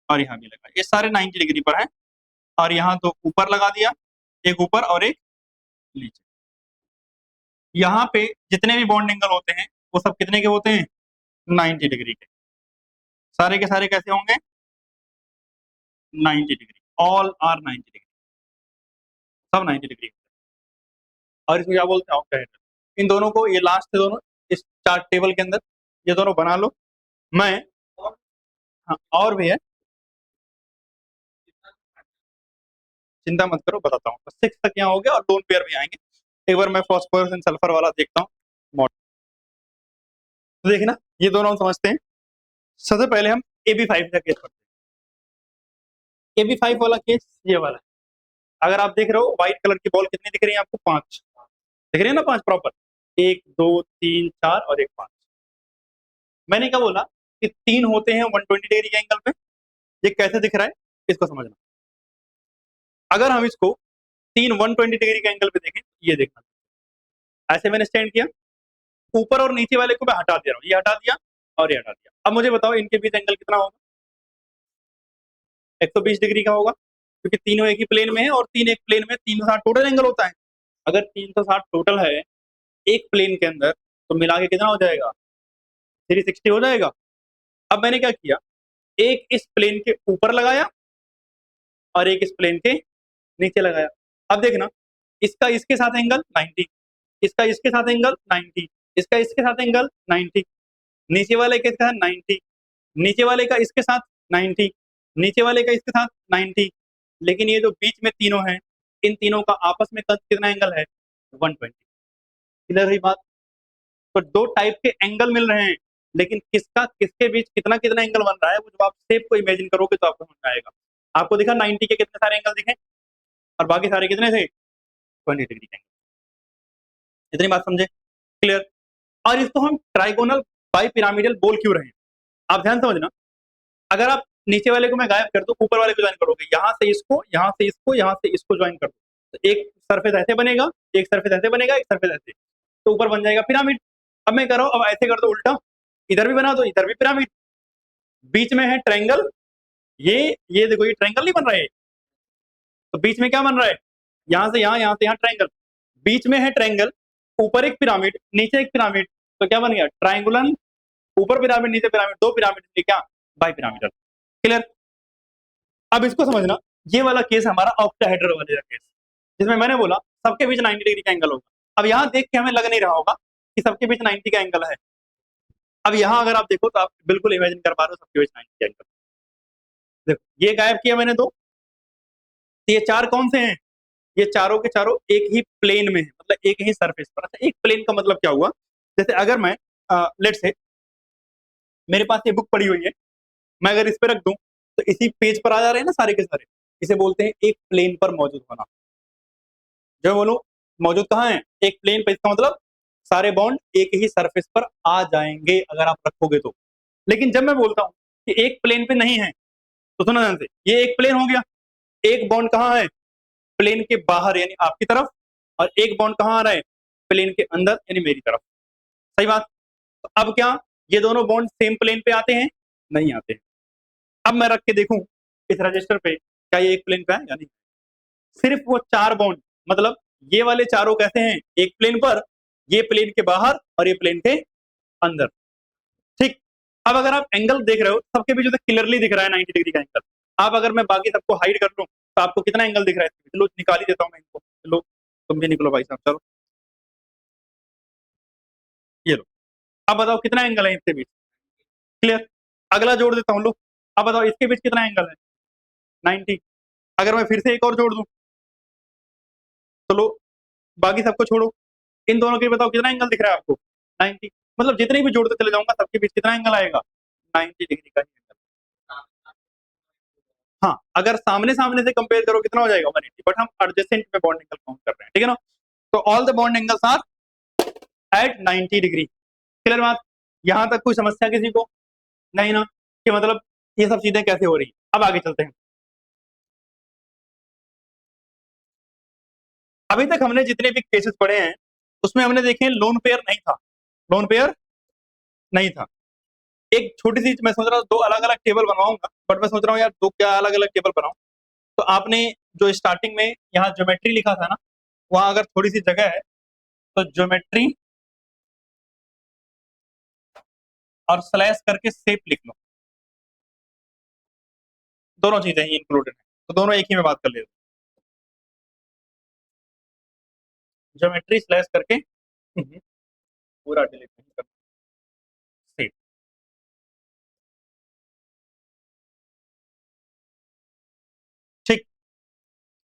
और यहाँ बी लगाया। ये सारे 90 डिग्री पर है, और यहाँ 2 ऊपर लगा दिया, एक ऊपर और एक नीचे। यहाँ पे जितने भी बॉन्ड एंगल होते हैं वो सब कितने के होते हैं? 90 डिग्री के। सारे के सारे कैसे होंगे? 90 डिग्री। ऑल आर 90 डिग्री, सब 90 डिग्री। और इसमें क्या बोलते हैं? ऑक्टाहेड्रल। इन दोनों को, ये लास्ट दोनों इस चार्ट टेबल के अंदर ये दोनों बना लो। मैं हाँ, और भी है, चिंता मत करो, बताता हूँ। तो 6 तक यहाँ हो गया और लोन पेयर भी आएंगे। एक बार मैं फॉस्फोरस एंड सल्फर वाला देखता हूँ मॉडल। तो देखना, ये दोनों हम समझते हैं। सबसे पहले हम AB5 का केस पढ़ते हैं। AB5 वाला केस ये वाला है। अगर आप देख रहे हो व्हाइट कलर की बॉल कितनी दिख रही है आपको? 5 दिख रही है ना? 5 प्रॉपर। 1 2 3 4 और एक 5। मैंने क्या बोला कि 3 होते हैं 120 डिग्री के एंगल पे। ये कैसे दिख रहा है इसको समझना। अगर हम इसको 3 120 डिग्री के एंगल पे देखें, ये देखना, ऐसे मैंने स्टैंड किया, ऊपर और नीचे वाले को मैं हटा दे रहा हूँ, ये हटा दिया और ये हटा दिया। अब मुझे बताओ इनके बीच एंगल कितना होगा? 120 डिग्री का होगा, क्योंकि तीनों एक ही प्लेन में है और 3 एक प्लेन में। 360 टोटल एंगल होता है। अगर 360 टोटल है एक प्लेन के अंदर, तो मिला के कितना हो जाएगा? 360 हो जाएगा। अब मैंने क्या किया, एक इस प्लेन के ऊपर लगाया और एक इस प्लेन के नीचे लगाया। अब देखना, इसका इसके साथ एंगल 90, इसका इसके साथ एंगल 90, इसका इसके साथ एंगल 90, नीचे वाले के साथ 90, नीचे वाले का इसके साथ 90, नीचे वाले का इसके साथ 90, लेकिन ये जो बीच में तीनों हैं, इन तीनों का आपस में कितना एंगल है, 120। क्लियर हुई बात? तो दो टाइप के एंगल मिल रहे हैं, लेकिन किसका किसके बीच कितना कितना एंगल बन रहा है, वो जब आप शेप को इमेजिन करोगे तो आपको समझ में आएगा। आपको दिखा 90 के कितने सारे एंगल दिखे, और बाकी सारे कितने थे, 20 डिग्री के एंगल। इतनी बात समझे? क्लियर? और इसको हम ट्राइगोनल बाई पिरामिडल बोल क्यों रहे हैं, आप ध्यान समझना। अगर आप नीचे वाले को मैं गायब कर दूं, ऊपर वाले को ज्वाइन करोगे, यहाँ से इसको, यहाँ से इसको, यहाँ से इसको ज्वाइन कर दो, तो एक सरफेस ऐसे बनेगा, एक सरफेस ऐसे बनेगा, एक सरफेस ऐसे, तो ऊपर बन जाएगा पिरामिड। अब मैं कर रहा हूं, अब ऐसे कर दो उल्टा, इधर भी बना दो, इधर भी पिरामिड, बीच में है ट्रायंगल, ये देखो ये ट्रायंगल नहीं बन रहा है, तो बीच में क्या बन रहा है, यहाँ से यहाँ, यहाँ से यहाँ ट्रायंगल, बीच में है ट्रायंगल, ऊपर एक पिरामिड, नीचे एक पिरामिड, तो क्या बन गया ट्रायंगुलर, ऊपर पिरामिड नीचे पिरामिड, दो पिरामिड, क्या बाई पिरामिडल। क्लियर? अब इसको समझना, ये वाला केस हमारा ऑक्टाहेड्रल वाले का केस, जिसमें मैंने बोला सबके बीच 90 डिग्री का एंगल होगा। अब यहाँ देख के हमें लग नहीं रहा होगा कि सबके बीच 90 का एंगल है। अब यहाँ अगर आप देखो तो आप बिल्कुल इमेजिन कर पा रहे हो सबके बीच 90 का एंगल। देखो ये गायब किया मैंने दो, तो ये चार कौन से हैं, ये चारों के चारों एक ही प्लेन में है, मतलब एक ही सरफेस पर। अच्छा, एक प्लेन का मतलब क्या हुआ, जैसे अगर मैं लेट से मेरे पास ये बुक पड़ी हुई है, मैं अगर इस पे रख दूं तो इसी पेज पर आ जा रहे हैं ना सारे के सारे, इसे बोलते हैं एक प्लेन पर मौजूद होना। जो बोलो मौजूद कहाँ है, एक प्लेन पे, इसका मतलब सारे बॉन्ड एक ही सरफेस पर आ जाएंगे अगर आप रखोगे तो। लेकिन जब मैं बोलता हूं कि एक प्लेन पे नहीं है, तो सुनो ध्यान से, ये एक प्लेन हो गया, एक बॉन्ड कहाँ है, प्लेन के बाहर यानी आपकी तरफ, और एक बॉन्ड कहाँ आ रहा है, प्लेन के अंदर यानी मेरी तरफ। सही बात? तो अब क्या ये दोनों बॉन्ड सेम प्लेन पे आते हैं, नहीं आते हैं। अब मैं रख के देखूं इस रजिस्टर पे, क्या ये एक प्लेन पे है या नहीं, सिर्फ वो चार बॉन्ड, मतलब ये वाले चारों कैसे हैं, एक प्लेन पर, ये प्लेन के बाहर और ये प्लेन के अंदर। ठीक। अब अगर आप एंगल देख रहे हो, सबके बीच में क्लियरली दिख रहा है 90 डिग्री का एंगल। अब अगर मैं बाकी सबको हाइड कर लूं तो आपको कितना एंगल दिख रहा है, चलो निकाल ही देता हूं मैं इनको, चलो तुम भी निकलो भाई साहब, चलो ये लो। अब बताओ कितना एंगल है इसके बीच, क्लियर? अगला जोड़ देता हूँ, लो अब बताओ इसके बीच कितना एंगल है, 90। अगर मैं फिर से एक और जोड़ दूं, तो लो बाकी सबको छोड़ो, इन दोनों के बताओ कितना एंगल दिख रहा है आपको, 90। मतलब जितने भी जोड़ते चले जाऊंगा सबके बीच कितना एंगल आएगा, 90 डिग्री का एंगल। हाँ, अगर सामने सामने से कंपेयर करो कितना हो जाएगा, 180, बट हम एडजेसेंट में बॉन्ड एंगल काउंट कर रहे हैं, ठीक है ना। तो all the bond angles are at 90 degree. Clear बात? यहां तक कोई समस्या किसी को नहीं ना, कि मतलब ये सब चीजें कैसे हो रही। अब आगे चलते हैं। अभी तक हमने जितने भी केसेस पढ़े हैं उसमें हमने देखे लोन पेयर नहीं था, लोन पेयर नहीं था। एक छोटी सी मैं सोच रहा हूँ दो अलग अलग टेबल बनवाऊंगा, बट मैं सोच रहा हूँ यार दो क्या अलग अलग टेबल बनाऊं। तो आपने जो स्टार्टिंग में यहाँ ज्योमेट्री लिखा था ना, वहां अगर थोड़ी सी जगह है तो ज्योमेट्री और स्लैश करके शेप लिख लो, दोनों चीजें ही इंक्लूडेड है, तो दोनों एक ही में बात कर लेते, ज्योमेट्री स्लैश करके पूरा डिलीट नहीं कर, शेप। ठीक।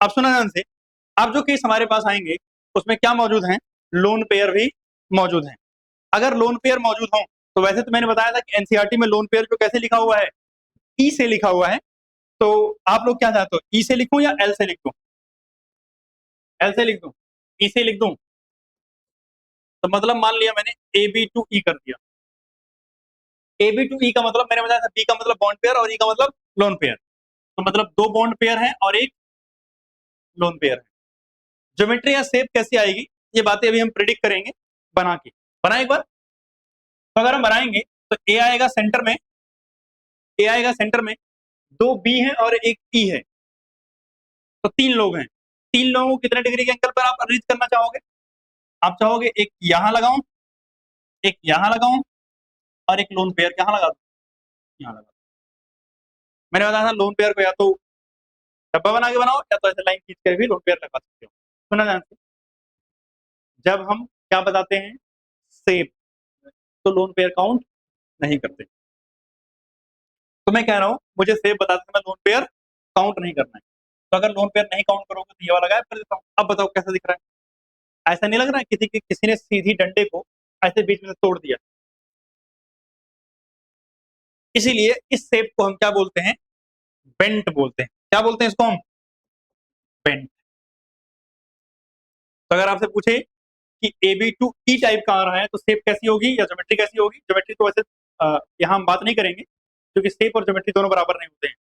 अब सुना ध्यान से, अब जो केस हमारे पास आएंगे उसमें क्या मौजूद है, लोन पेयर भी मौजूद है। अगर लोन पेयर मौजूद हो तो वैसे तो मैंने बताया था कि एनसीईआरटी में लोन पेयर जो कैसे लिखा हुआ है, ई से लिखा हुआ है। तो आप लोग क्या चाहते हो, ई से लिखूं या एल से लिख दूं, एल से लिख दूं, ई से लिख दूं, तो मतलब मान लिया मैंने ए बी टू ई कर दिया। ए बी टू ई का मतलब मैंने बताया था, बी का मतलब बॉन्ड पेयर और ई का मतलब लोन पेयर, तो मतलब दो बॉन्ड पेयर है और एक लोन पेयर है। ज्योमेट्री या शेप कैसी आएगी, ये बातें अभी हम प्रिडिक्ट करेंगे बना के। बना एक बार, तो अगर हम बनाएंगे तो ए आएगा सेंटर में, ए आएगा सेंटर में, दो बी है और एक ई है, तो तीन लोग हैं। तीन लोगों को कितने डिग्री के एंगल पर आप अरेंज करना चाहोगे, आप चाहोगे एक यहां लगाऊं, एक यहां लगाऊं, और एक लोन पेयर कहाँ लगा दो, यहाँ लगा दो। मैंने बताया था लोन पेयर को या तो डब्बा बना के बनाओ या तो ऐसे लाइन खींच कर भी लोन पेयर लगा सकते हो। सुना ध्यान से, जब हम क्या बताते हैं सेफ, तो लोन पेयर काउंट नहीं करते। तो मैं कह रहा हूं मुझे सेफ बता देते, मैं लोन पेयर काउंट नहीं करना है। तो अगर लोन पेयर नहीं काउंट करोगे तो ये वाला गायब कर देता हूं। अब बताओ कैसा दिख रहा है, ऐसा नहीं लग रहा है किसी ने सीधी डंडे को ऐसे बीच में से तोड़ दिया। इसीलिए इस शेप को हम क्या बोलते हैं, बेंट बोलते हैं। क्या बोलते हैं इसको हम, बेंट। तो अगर आपसे पूछे कि AB to E टाइप का आ रहा है तो शेप कैसी होगी या ज्योमेट्री कैसी होगी, ज्योमेट्री तो वैसे यहाँ हम बात नहीं करेंगे क्योंकि शेप और ज्योमेट्री दोनों बराबर नहीं होते हैं,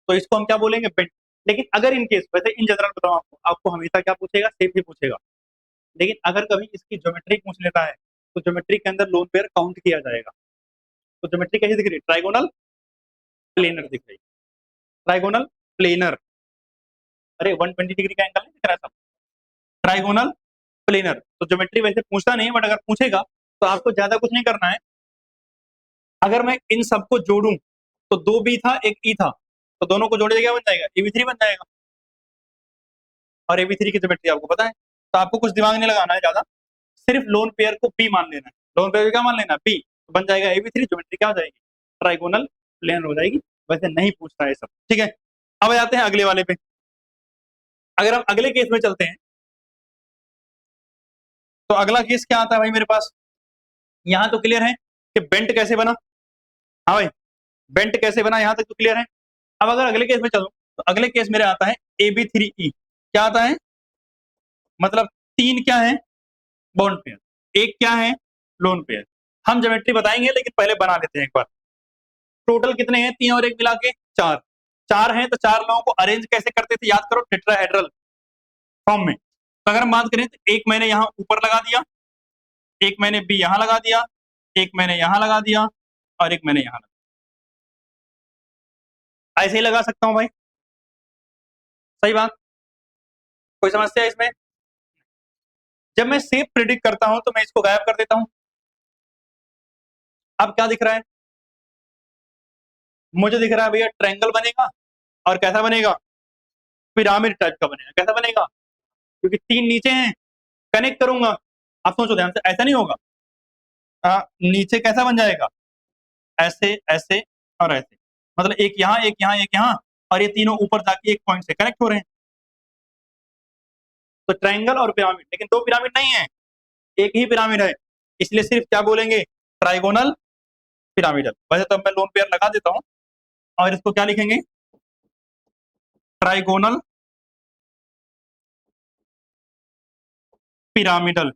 तो इसको हम क्या बोलेंगे, बेंट। लेकिन अगर इन केस, वैसे इन जनरल बताऊं आपको, आपको हमेशा क्या पूछेगा, शेप ही पूछेगा। लेकिन अगर कभी इसकी ज्योमेट्री पूछ लेता है तो ज्योमेट्री के अंदर लोन पेयर काउंट किया जाएगा। तो ज्योमेट्री कैसी दिख रही है, ट्राइगोनल प्लेनर दिख रही है, ट्राइगोनल प्लेनर। अरे 120 डिग्री का एंगल नहीं दिख रहा है सब, ट्राइगोनल प्लेनर। तो ज्योमेट्री वैसे पूछता नहीं है, बट अगर पूछेगा तो आपको ज्यादा कुछ नहीं करना है। अगर मैं इन सबको जोड़ूं तो 2B था 1E था, तो दोनों को जोड़े क्या बन जाएगा, AB3 बन जाएगा। और AB3 की ज्योमेट्री आपको पता है, तो आपको कुछ दिमाग नहीं लगाना है ज्यादा, सिर्फ लोन पेयर को B मान लेना है। लोन पेयर को क्या मान लेना है, B, तो बन जाएगा AB3, ज्योमेट्री क्या हो जाएगी, ट्राइगोनल प्लेनर हो जाएगी। वैसे नहीं पूछता है सब, ठीक है। अब आ जाते हैं अगले वाले पे। अगर हम अगले केस में चलते हैं तो अगला केस क्या आता है भाई मेरे पास, यहां तो क्लियर है कि बेंट कैसे बना। हाँ भाई, बेंट कैसे बना यहां तक तो क्लियर है। अब अगर अगले केस में चलो तो अगले केस मेरे आता है AB3E। क्या आता है, मतलब तीन क्या है, बॉन्ड पेयर, एक क्या है, लोन पेयर। हम ज्योमेट्री बताएंगे लेकिन पहले बना लेते हैं एक बार। टोटल कितने हैं, तीन और एक मिला के चार, चार हैं तो चार लोगों को अरेंज कैसे करते थे, याद करो, टेट्राहेड्रल फॉर्म में। तो अगर हम बात करें तो एक मैंने यहाँ ऊपर लगा दिया, एक मैंने बी यहां लगा दिया, एक मैंने यहां लगा दिया, और एक मैंने यहां लगा दिया। ऐसे ही लगा सकता हूं भाई, सही बात, कोई समस्या है इसमें। जब मैं शेप प्रिडिक्ट करता हूं तो मैं इसको गायब कर देता हूं। अब क्या दिख रहा है, मुझे दिख रहा है भैया ट्रायंगल बनेगा, और कैसा बनेगा, पिरामिड टाइप का बनेगा। कैसा बनेगा, क्योंकि तीन नीचे हैं, कनेक्ट करूंगा। आप सोचो ध्यान से, ऐसा नहीं होगा, नीचे कैसा बन जाएगा, ऐसे ऐसे और ऐसे, मतलब एक यहाँ एक यहाँ एक यहाँ, और ये तीनों ऊपर जाके एक पॉइंट से कनेक्ट हो रहे हैं। तो ट्रायंगल और पिरामिड, लेकिन दो पिरामिड नहीं है, एक ही पिरामिड है, इसलिए सिर्फ क्या बोलेंगे, ट्राइगोनल पिरामिडल। वैसे तो मैं लोन पेयर लगा देता हूं, और इसको क्या लिखेंगे, ट्राइगोनल पिरामिडल।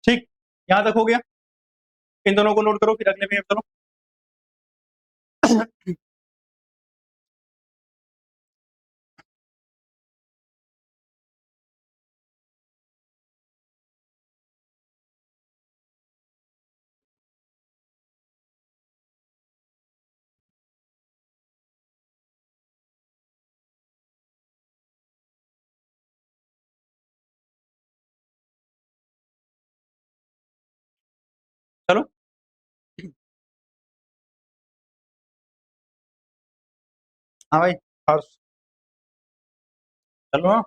ठीक, यहां तक हो गया। इन दोनों को नोट करो, फिर अगले में चलो। चलो, हाँ भाई, हर्ष, चलो हाँ।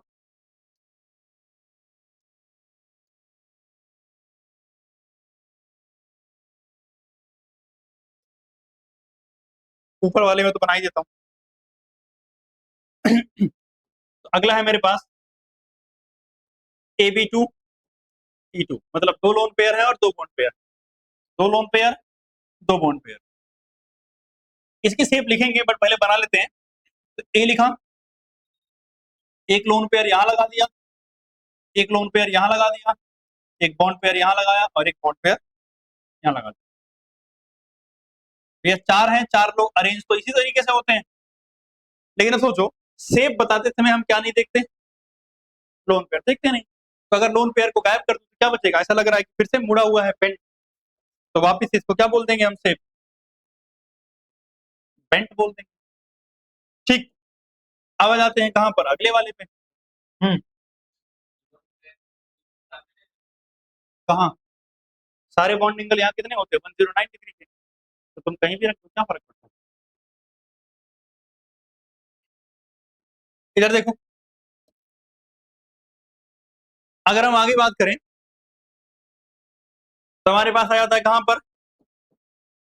ऊपर वाले में तो बना ही देता हूँ। तो अगला है मेरे पास AB to E2, मतलब दो लोन पेयर है और दो बॉन्ड पेयर, दो लोन पेयर, दो बॉन्ड पेयर। इसकी शेप लिखेंगे बट पहले बना लेते हैं। तो ए लिखा, एक लोन पेयर यहां लगा दिया, एक लोन पेयर यहां लगा दिया, एक बॉन्ड पेयर यहां लगाया, और एक बॉन्ड पेयर यहां लगा दिया। ये चार हैं, चार लोग अरेंज तो इसी तरीके से होते हैं। लेकिन अब सोचो, शेप बताते समय हम क्या नहीं देखते, लोन पेयर देखते नहीं। तो अगर लोन पेयर को गायब कर दो तो क्या बचेगा, ऐसा लग रहा है कि फिर से मुड़ा हुआ है पेंट, तो वापिस इसको क्या बोल देंगे हम, शेप, पेंट बोल देंगे। ठीक, अब आ जाते हैं कहां पर, अगले वाले पे। हम्म, कहाँ, सारे बॉन्ड एंगल यहाँ कितने होते हैं 109 डिग्री के, तो तुम कहीं भी रख दो क्या फर्क पड़ता है। इधर देखो, अगर हम आगे बात करें तो हमारे पास आ जाता है कहां पर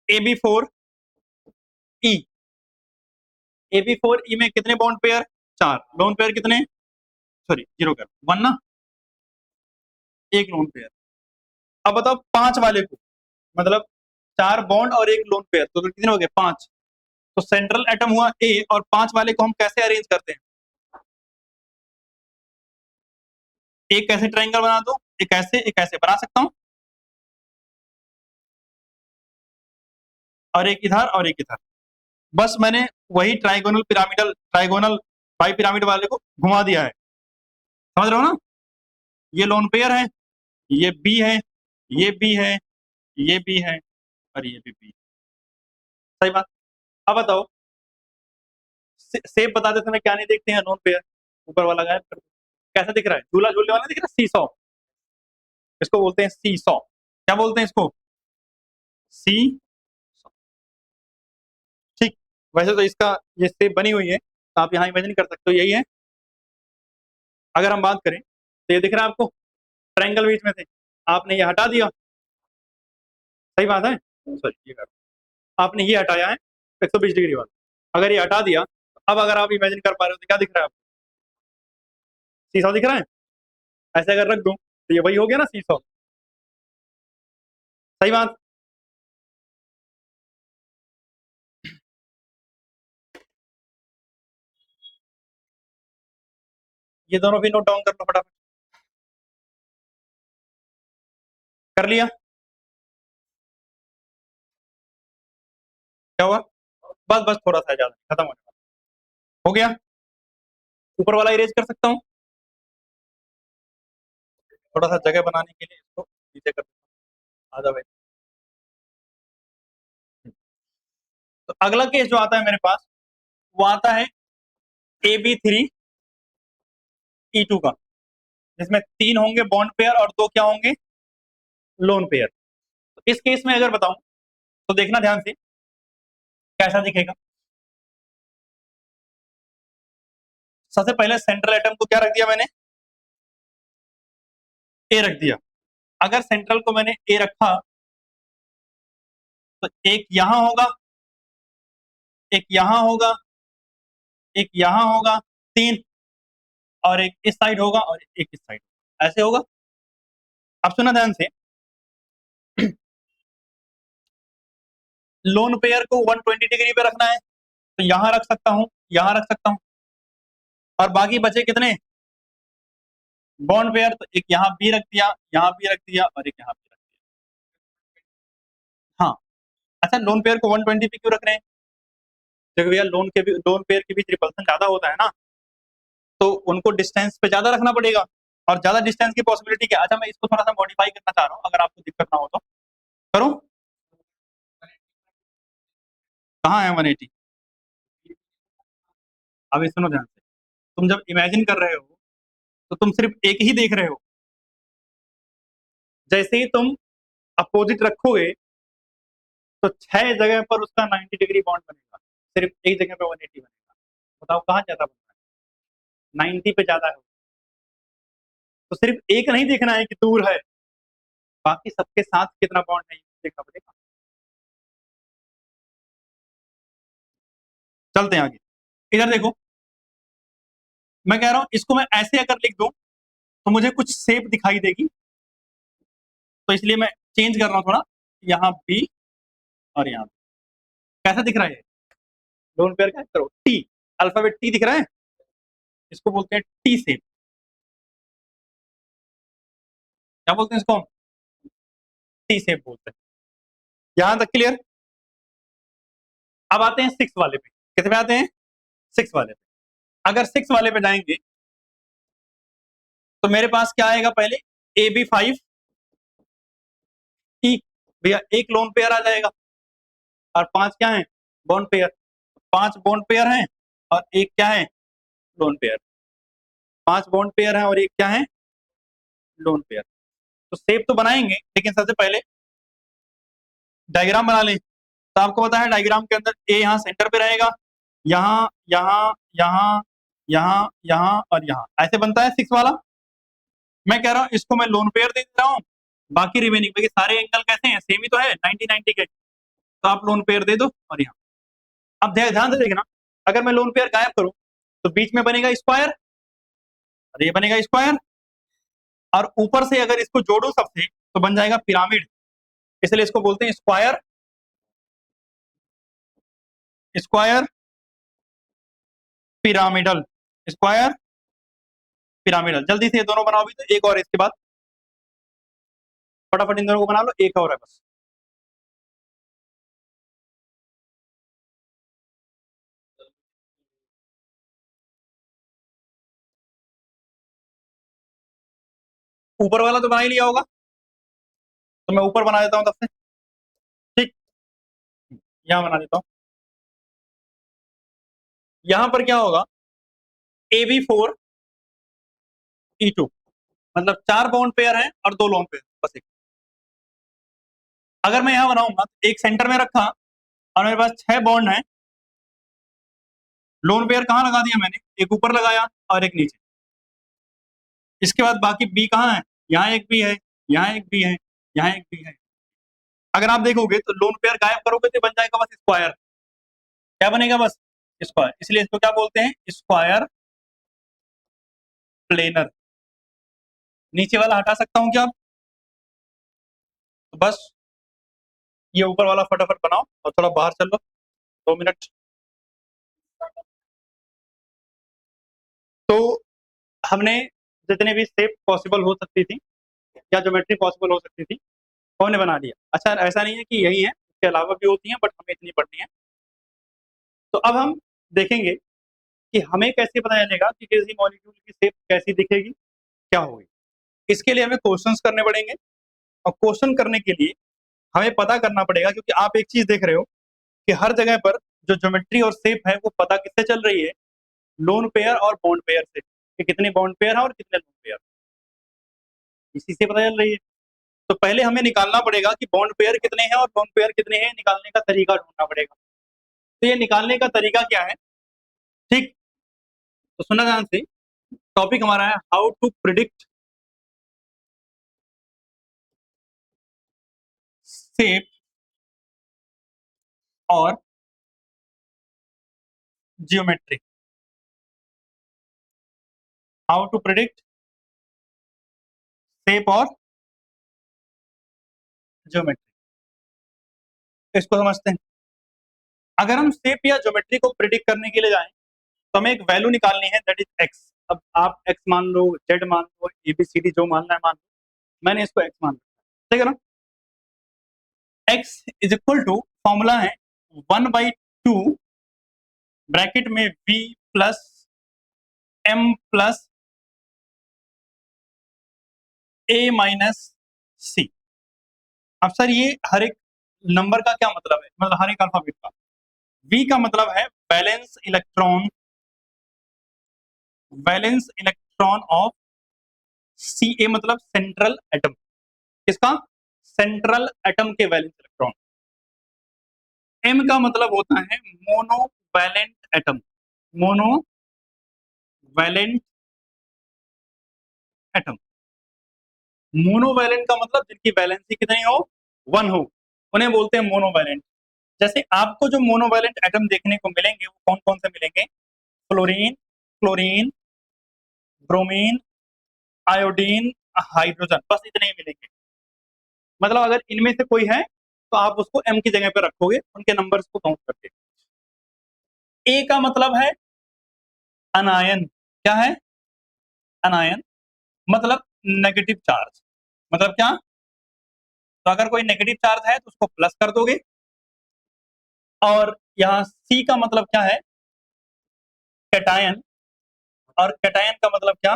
AB4E। AB4E में कितने बॉन्ड पेयर, 4 लोन पेयर कितने, सॉरी जीरो कर वन ना, एक लोन पेयर। अब बताओ 5 वाले को, मतलब 4 बॉन्ड और एक लोन पेयर, तो कितने हो गए 5। तो सेंट्रल एटम हुआ A और 5 वाले को हम कैसे अरेंज करते हैं, एक कैसे ट्रायंगल बना दो, एक ऐसे बना सकता हूं, और एक इधर और एक इधर। बस मैंने वही trigonal pyramidal trigonal by pyramid वाले को घुमा दिया है, समझ रहे हो ना। ये लोन पेयर है, ये बी है, ये बी है, ये बी है, और ये भी बी। सही बात। अब बताओ सेप बताते समय क्या नहीं देखते हैं लोन पेयर, ऊपर वाला गायब कर दो। कैसा दिख रहा है, झूला झूलने वाला दिख रहा है, सी सॉ, इसको बोलते हैं सी सॉ। क्या बोलते हैं इसको, सी। ठीक, वैसे तो इसका ये सेप बनी हुई है, तो आप यहाँ इमेजिन कर सकते हो यही है। अगर हम बात करें तो ये दिख रहा है आपको, ट्रायंगल बीच में थे, आपने ये हटा दिया, सही बात है, सॉरी ये कर, आपने ये हटाया है 120 डिग्री वाला, अगर ये हटा दिया, अब अगर आप इमेजिन कर पा रहे हो तो क्या दिख रहा है आपको, सीसॉ दिख रहा है। ऐसे अगर रख दूं तो ये वही हो गया ना सीसॉ, सही बात। ये दोनों भी नोट डाउन कर लो फटाफट, कर लिया, क्या हुआ, बस बस थोड़ा सा ज्यादा, खत्म होने वाला, हो गया। ऊपर वाला इरेज कर सकता हूँ, थोड़ा सा जगह बनाने के लिए इसको नीचे कर सकता हूँ, आधा भाई। तो अगला केस जो आता है मेरे पास, वो आता है AB3E2 का, जिसमें 3 होंगे बॉन्ड पेयर और 2 क्या होंगे, लोन पेयर। तो इस केस में अगर बताऊं तो देखना ध्यान से कैसा दिखेगा। सबसे पहले सेंट्रल एटम को क्या रख दिया मैंने, ए रख दिया। अगर सेंट्रल को मैंने ए रखा तो एक यहां होगा, एक यहां होगा, एक यहां होगा, 3, और एक इस साइड होगा और एक इस साइड, ऐसे होगा। अब सुना ध्यान से, लोन पेयर को 120 डिग्री पे रखना है तो यहां रख सकता हूं, यहां रख सकता हूं, और बाकी बचे कितने बॉन्ड पेयर, तो एक यहां भी रख दिया, यहां भी रख दिया, और एक यहां भी रख दिया। हाँ, अच्छा लोन पेयर को 120 पे क्यों रख रहे हैं, देखो भैया लोन पेयर के बीच रिपल्सन ज्यादा होता है ना, तो उनको डिस्टेंस पे ज्यादा रखना पड़ेगा, और ज्यादा डिस्टेंस की पॉसिबिलिटी क्या। अच्छा मैं इसको थोड़ा सा मॉडिफाई करना चाह रहा हूँ, अगर आपको दिक्कत ना हो तो करूँ। कहाँ है 180, अभी सुनो ध्यान से, तुम जब इमेजिन कर रहे हो तो तुम सिर्फ एक ही देख रहे हो, जैसे ही तुम अपोजिट रखोगे तो 6 जगह पर उसका 90 डिग्री बॉन्ड बनेगा, सिर्फ एक जगह पे 180 बनेगा। बताओ कहाँ ज्यादा बन रहा है, 90 पे ज्यादा है। तो सिर्फ एक नहीं देखना है कि दूर है, बाकी सबके साथ कितना बॉन्ड है ये देखना पड़ेगा। चलते हैं आगे, इधर देखो, मैं कह रहा हूं इसको मैं ऐसे अगर लिख दूं तो मुझे कुछ शेप दिखाई देगी, तो इसलिए मैं चेंज कर रहा हूं थोड़ा, यहाँ बी और यहाँ B। कैसा दिख रहा है, लोन पेयर का करो टी, अल्फाबेट टी दिख रहा है, इसको बोलते हैं टी शेप। क्या बोलते हैं इसको, टी शेप बोलते हैं। यहां तक क्लियर। अब आते हैं 6 वाले पे, कितने पे आते हैं 6 वाले पे। अगर 6 वाले पे जाएंगे तो मेरे पास क्या आएगा, पहले AB5 ई, भैया एक लोन पेयर आ जाएगा, और 5 क्या है बॉन्ड पेयर, 5 बॉन्ड पेयर हैं और एक क्या है लोन पेयर, 5 बॉन्ड पेयर है और एक क्या है लोन पेयर। तो शेप तो बनाएंगे, लेकिन सबसे पहले डायग्राम बना लें। तो आपको पता है डायग्राम के अंदर ए यहाँ सेंटर पे रहेगा, यहाँ यहाँ यहाँ यहाँ यहाँ और यहाँ, ऐसे बनता है 6 वाला। मैं कह रहा हूँ इसको मैं लोन पेयर दे देता हूँ, बाकी रिमेनिंग में सारे एंगल कैसे हैं, सेम ही तो है 90 90 के, तो आप लोन पेयर दे दो। और यहाँ अब ध्यान से देखना, अगर मैं लोन पेयर गायब करूं तो बीच में बनेगा स्क्वायर और ये बनेगा स्क्वायर, और ऊपर से अगर इसको जोड़ो सबसे तो बन जाएगा पिरामिड, इसलिए इसको बोलते हैं square square pyramidal, square pyramidal. जल्दी से ये दोनों बनाओ भी, तो एक और इसके बाद फटाफट इन दोनों को बना लो, एक और है बस। ऊपर वाला तो बना ही लिया होगा, तो मैं ऊपर बना देता हूँ तब से। ठीक, यहां बना देता हूँ। यहां पर क्या होगा, AB4E2, मतलब 4 बॉन्ड पेयर है और 2 लोन पेयर, बस एक। अगर मैं यहां बनाऊंगा तो एक सेंटर में रखा और मेरे पास 6 बॉन्ड है, लोन पेयर कहां लगा दिया मैंने, एक ऊपर लगाया और एक नीचे। इसके बाद बाकी बी कहाँ है, यहाँ एक बी है, यहाँ एक बी है, यहाँ एक बी है। अगर आप देखोगे तो लोन पेयर गायब करोगे तो बन जाएगा बस स्क्वायर। क्या बनेगा, बस स्क्वायर, इसलिए इसको क्या बोलते हैं, स्क्वायर प्लेनर। नीचे वाला हटा सकता हूं क्या, तो बस ये ऊपर वाला फटाफट बनाओ और थोड़ा बाहर चल लो 2 मिनट। तो हमने जितने भी शेप पॉसिबल हो सकती थी या ज्योमेट्री पॉसिबल हो सकती थी वो हमने बना लिया। अच्छा, ऐसा नहीं है कि यही है, इसके अलावा भी होती हैं, बट हमें इतनी पढ़नी है। तो अब हम देखेंगे कि हमें कैसे पता चलेगा कि किसी मॉलिक्यूल की शेप कैसी दिखेगी, क्या होगी। इसके लिए हमें क्वेश्चंस करने पड़ेंगे, और क्वेश्चन करने के लिए हमें पता करना पड़ेगा, क्योंकि आप एक चीज देख रहे हो कि हर जगह पर जो ज्योमेट्री और शेप है वो पता किससे चल रही है, लोन पेयर और बॉन्ड पेयर से, कि कितने बॉन्ड पेयर है और कितने लोन पेयर, इसी से पता चल रही है। तो पहले हमें निकालना पड़ेगा कि बॉन्ड पेयर कितने हैं और लोन पेयर कितने हैं, निकालने का तरीका ढूंढना पड़ेगा। तो ये निकालने का तरीका क्या है, ठीक, तो सुना ध्यान से। टॉपिक हमारा है हाउ टू प्रिडिक्ट शेप और geometry, how to predict shape और ज्योमेट्री, इसको समझते हैं। अगर हम शेप या ज्योमेट्री को प्रिडिक्ट करने के लिए जाएं तो हमें एक वैल्यू निकालनी है, दैट इज एक्स। अब आप एक्स मान लो, जेड मान लो, एबीसीडी जो मानना है मान लो, मैंने इसको एक्स मान लिया, ठीक है ना। X is equal to, formula है 1/2 ब्रैकेट में v plus m plus a minus C. अब सर ये हर एक नंबर का क्या मतलब है, मतलब हर एक अल्फाबेट का। v का मतलब है valence electron, valence electron of C, A मतलब सेंट्रल एटम, किसका, सेंट्रल एटम के वैलेंस इलेक्ट्रॉन। एम का मतलब होता है monovalent atom, monovalent atom. Monovalent का मतलब जिनकी वैलेंसी कितनी हो, 1 हो, उन्हें बोलते हैं मोनोवैलेंट। जैसे आपको जो मोनोवैलेंट एटम देखने को मिलेंगे वो कौन कौन से मिलेंगे, fluorine, chlorine, bromine, iodine, hydrogen, बस इतने ही मिलेंगे। मतलब अगर इनमें से कोई है तो आप उसको एम की जगह पे रखोगे उनके नंबर्स को काउंट करके। ए का मतलब है अनायन, क्या है, अनायन, मतलब नेगेटिव चार्ज, मतलब क्या, तो अगर कोई नेगेटिव चार्ज है तो उसको प्लस कर दोगे। और यहाँ सी का मतलब क्या है, कैटायन, और कैटायन का मतलब क्या,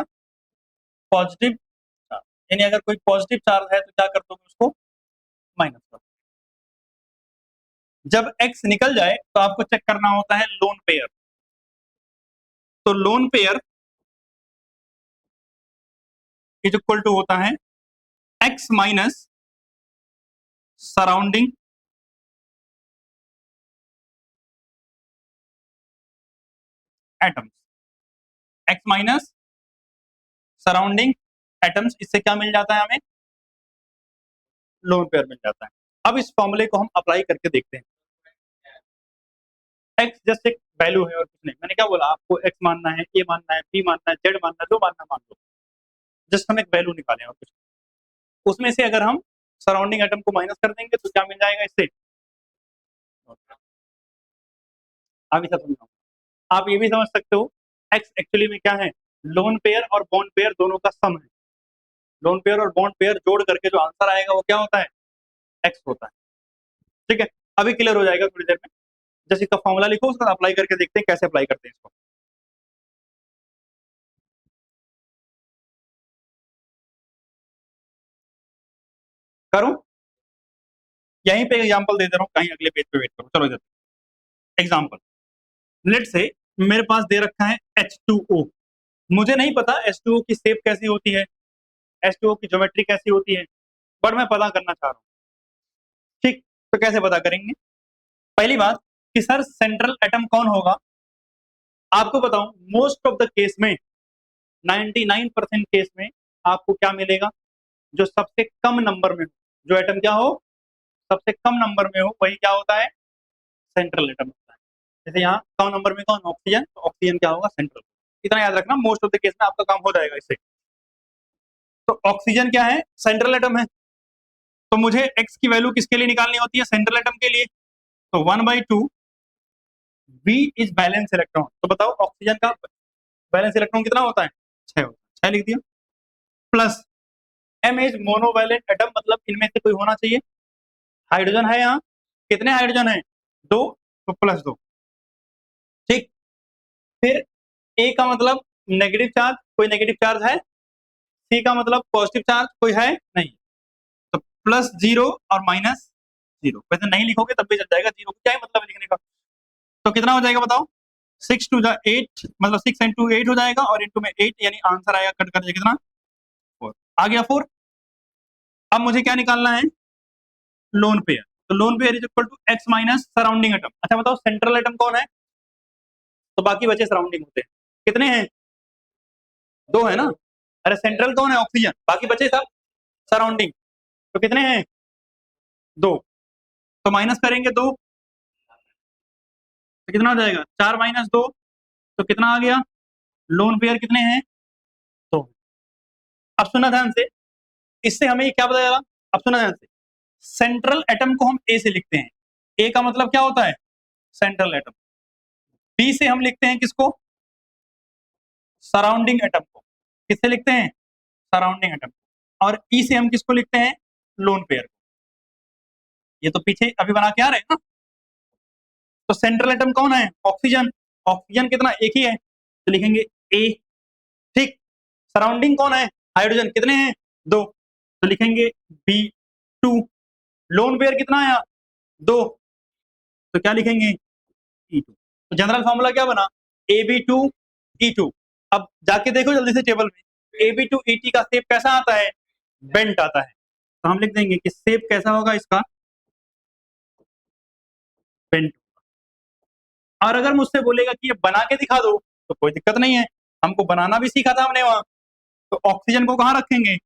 पॉजिटिव चार्ज, यानी अगर कोई पॉजिटिव चार्ज है तो क्या कर दोगे, उसको माइनस कर दोगे। जब एक्स निकल जाए तो आपको चेक करना होता है लोन पेयर। तो lone pair is equal to होता है X minus surrounding atoms, X minus surrounding atoms, इससे क्या मिल जाता है हमें, लोन पेयर मिल जाता है। अब इस फॉर्मूले को हम अप्लाई करके देखते हैं। एक्स जस्ट एक वैल्यू है और कुछ नहीं, मैंने क्या बोला आपको, एक्स मानना है, ए मानना है, बी मानना है, जेड मानना है, जो मानना मान लो, जस्ट हम एक वैल्यू निकालें और कुछ। उसमें से अगर हम सराउंडिंग एटम को माइनस कर देंगे तो क्या मिल जाएगा इससे, अभी सब समझाऊंगा। आप ये भी समझ सकते हो एक्स एक्चुअली में क्या है, लोन पेयर और बॉन्ड पेयर दोनों का सम है। लोन पेयर और बॉन्ड पेयर जोड़ करके जो आंसर आएगा वो क्या होता है, एक्स होता है। ठीक है, अभी क्लियर हो जाएगा थोड़ी देर में। जैसे इसका फॉर्मूला लिखो, उसका अप्लाई करके देखते हैं कैसे अप्लाई करते हैं इसको। करूं, यहीं पे एग्जांपल दे दे रहा हूं, कहीं अगले पेज पे वेट करो, चलो इधर एग्जांपल। लेट से मेरे पास दे रखा है H2O, मुझे नहीं पता H2O की शेप कैसी होती है, H2O की ज्योमेट्री कैसी होती है, बट मैं पता करना चाह रहा हूँ। ठीक, तो कैसे पता करेंगे, पहली बात कि सर सेंट्रल एटम कौन होगा। आपको बताऊं मोस्ट ऑफ द केस में, 99% केस में आपको क्या मिलेगा, जो सबसे कम नंबर में हो, जो एटम क्या हो, सबसे कम नंबर में हो, वही क्या होता है, सेंट्रल एटम होता है। जैसे यहाँ कम नंबर में कौन, ऑक्सीजन, तो ऑक्सीजन क्या होगा, सेंट्रल। इतना याद रखना, मोस्ट ऑफ द केस में आपका काम हो जाएगा इससे। तो ऑक्सीजन क्या है, सेंट्रल एटम है, तो मुझे एक्स की वैल्यू किसके लिए निकालनी होती है, सेंट्रल एटम के लिए। तो 1/2 V इज बैलेंस इलेक्ट्रॉन। तो बताओ ऑक्सीजन का बैलेंस इलेक्ट्रॉन कितना होता है, 6 होता है, 6 लिख दिया। Plus M is monovalent atom, मतलब इनमें से कोई होना चाहिए, हाइड्रोजन है यहाँ, कितने हाइड्रोजन है, 2, तो +2। ठीक, फिर ए का मतलब नेगेटिव चार्ज, कोई नेगेटिव चार्ज है, सी का मतलब पॉजिटिव चार्ज कोई है नहीं, तो +0 और -0। वैसे नहीं लिखोगे तब भी चल जाएगा, जीरो क्या है मतलब लिखने का। तो कितना हो जाएगा बताओ, 6 2 8, मतलब 6 × 2 8 हो जाएगा, और इंटू में 8, यानी आंसर आएगा कट कर कितना, 4 आ गया 4। अब मुझे क्या निकालना है, लोन पेयर। तो lone pair is equal to X minus surrounding atom. अच्छा बताओ सेंट्रल एटम कौन है, तो बाकी बचे सराउंडिंग होते हैं, कितने हैं, 2 है ना। अरे सेंट्रल कौन है, ऑक्सीजन, बाकी बचे सब सराउंडिंग, तो कितने हैं, 2। तो माइनस करेंगे 2, तो कितना हो जाएगा, 4 - 2, तो कितना आ गया, लोन पेयर कितने हैं, तो। अब सुना ध्यान से, इससे हमें क्या पता चला, अब सुना ध्यान से, सेंट्रल एटम को हम ए से लिखते हैं, ए का मतलब क्या होता है, सेंट्रल एटम। बी से हम लिखते हैं किसको, सराउंडिंग एटम को। किससे लिखते हैं, सराउंडिंग एटम। और ई से हम किसको लिखते हैं, लोन पेयर को। ये तो पीछे अभी बना के आ रहे हैं ना। तो सेंट्रल एटम कौन है, ऑक्सीजन, ऑक्सीजन कितना, एक ही है, तो लिखेंगे ए। ठीक, सराउंडिंग कौन है, हाइड्रोजन, कितने हैं, 2, तो लिखेंगे B2। लोन पेयर कितना आया, 2, तो क्या लिखेंगे, E2। तो जनरल फॉर्मूला क्या बना, AB2E2। अब जाके देखो जल्दी से टेबल में, AB2ET का शेप कैसा आता है, बेंट आता है, तो हम लिख देंगे कि शेप कैसा होगा इसका, बेंट। और अगर मुझसे बोलेगा कि ये बना के दिखा दो, तो कोई दिक्कत नहीं है, हमको बनाना भी सीखा था हमने वहां। तो ऑक्सीजन को कहाँ रखेंगे,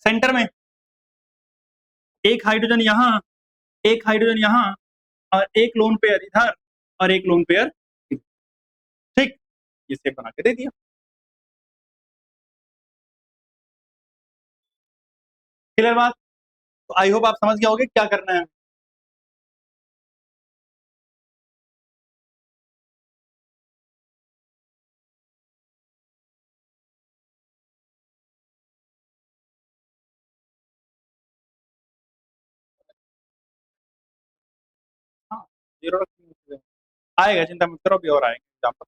सेंटर में, एक हाइड्रोजन यहाँ, एक हाइड्रोजन यहाँ, और एक लोन पेयर इधर, और एक लोन पेयर इधर। ठीक, ये शेप बना के दे दिया। क्लियर बात, तो आई होप आप समझ गए होगे क्या करना है। हाँ, जीरो आएगा, चिंता मत करो, अभी और आएगा एग्जाम्पल।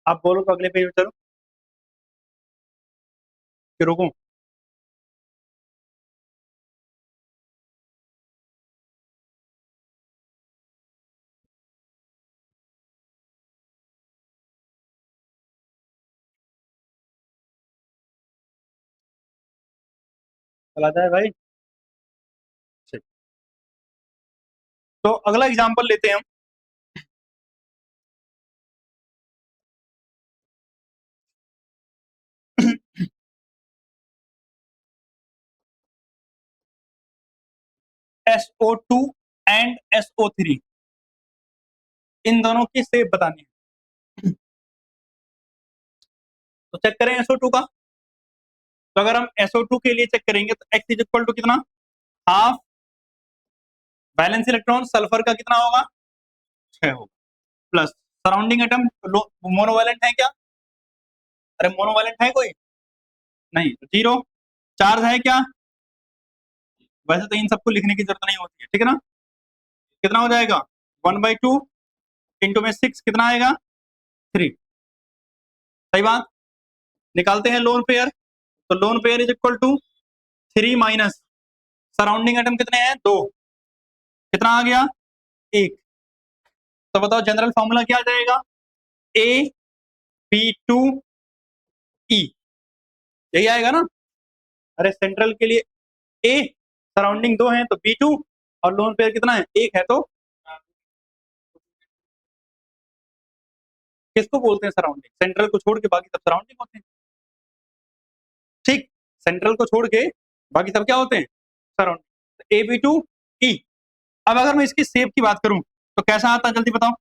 आप बोलो तो अगले पेज पे चलो, फिर रुको। चला जाए भाई। ठीक। तो अगला एग्जांपल लेते हैं हम। SO2 एंड SO3, इन दोनों की शेप बतानी है। तो चेक करें SO2 का। तो अगर हम SO2 के लिए चेक करेंगे तो X इज इक्वल टू कितना, हाफ, बैलेंस इलेक्ट्रॉन सल्फर का कितना होगा, 6 होगा, प्लस सराउंडिंग एटम मोनोवैलेंट है क्या, अरे मोनोवैलेंट है कोई, नहीं, तो 0। चार्ज है क्या, वैसे तो इन सबको लिखने की जरूरत नहीं होती है, ठीक है ना। कितना हो जाएगा, 1/2 इंटू में 6 कितना आएगा, 3। सही बात। निकालते हैं लोन पेयर। तो lone pair is equal to 3 minus surrounding atom कितने हैं, 2, कितना आ गया, 1। तो बताओ जनरल फॉर्मूला क्या आ जाएगा, A B2E, यही आएगा ना। अरे सेंट्रल के लिए ए, सराउंडिंग 2 है तो B2, और लोन पेयर कितना है, 1 है, तो किसको बोलते हैं सराउंडिंग, सेंट्रल को छोड़ के बाकी सब सराउंडिंग होते हैं। ठीक, सेंट्रल को छोड़ के बाकी सब क्या होते हैं, सराउंडिंग। AB2E। अब अगर मैं इसकी शेप की बात करूं तो कैसा आता है, जल्दी बताओ।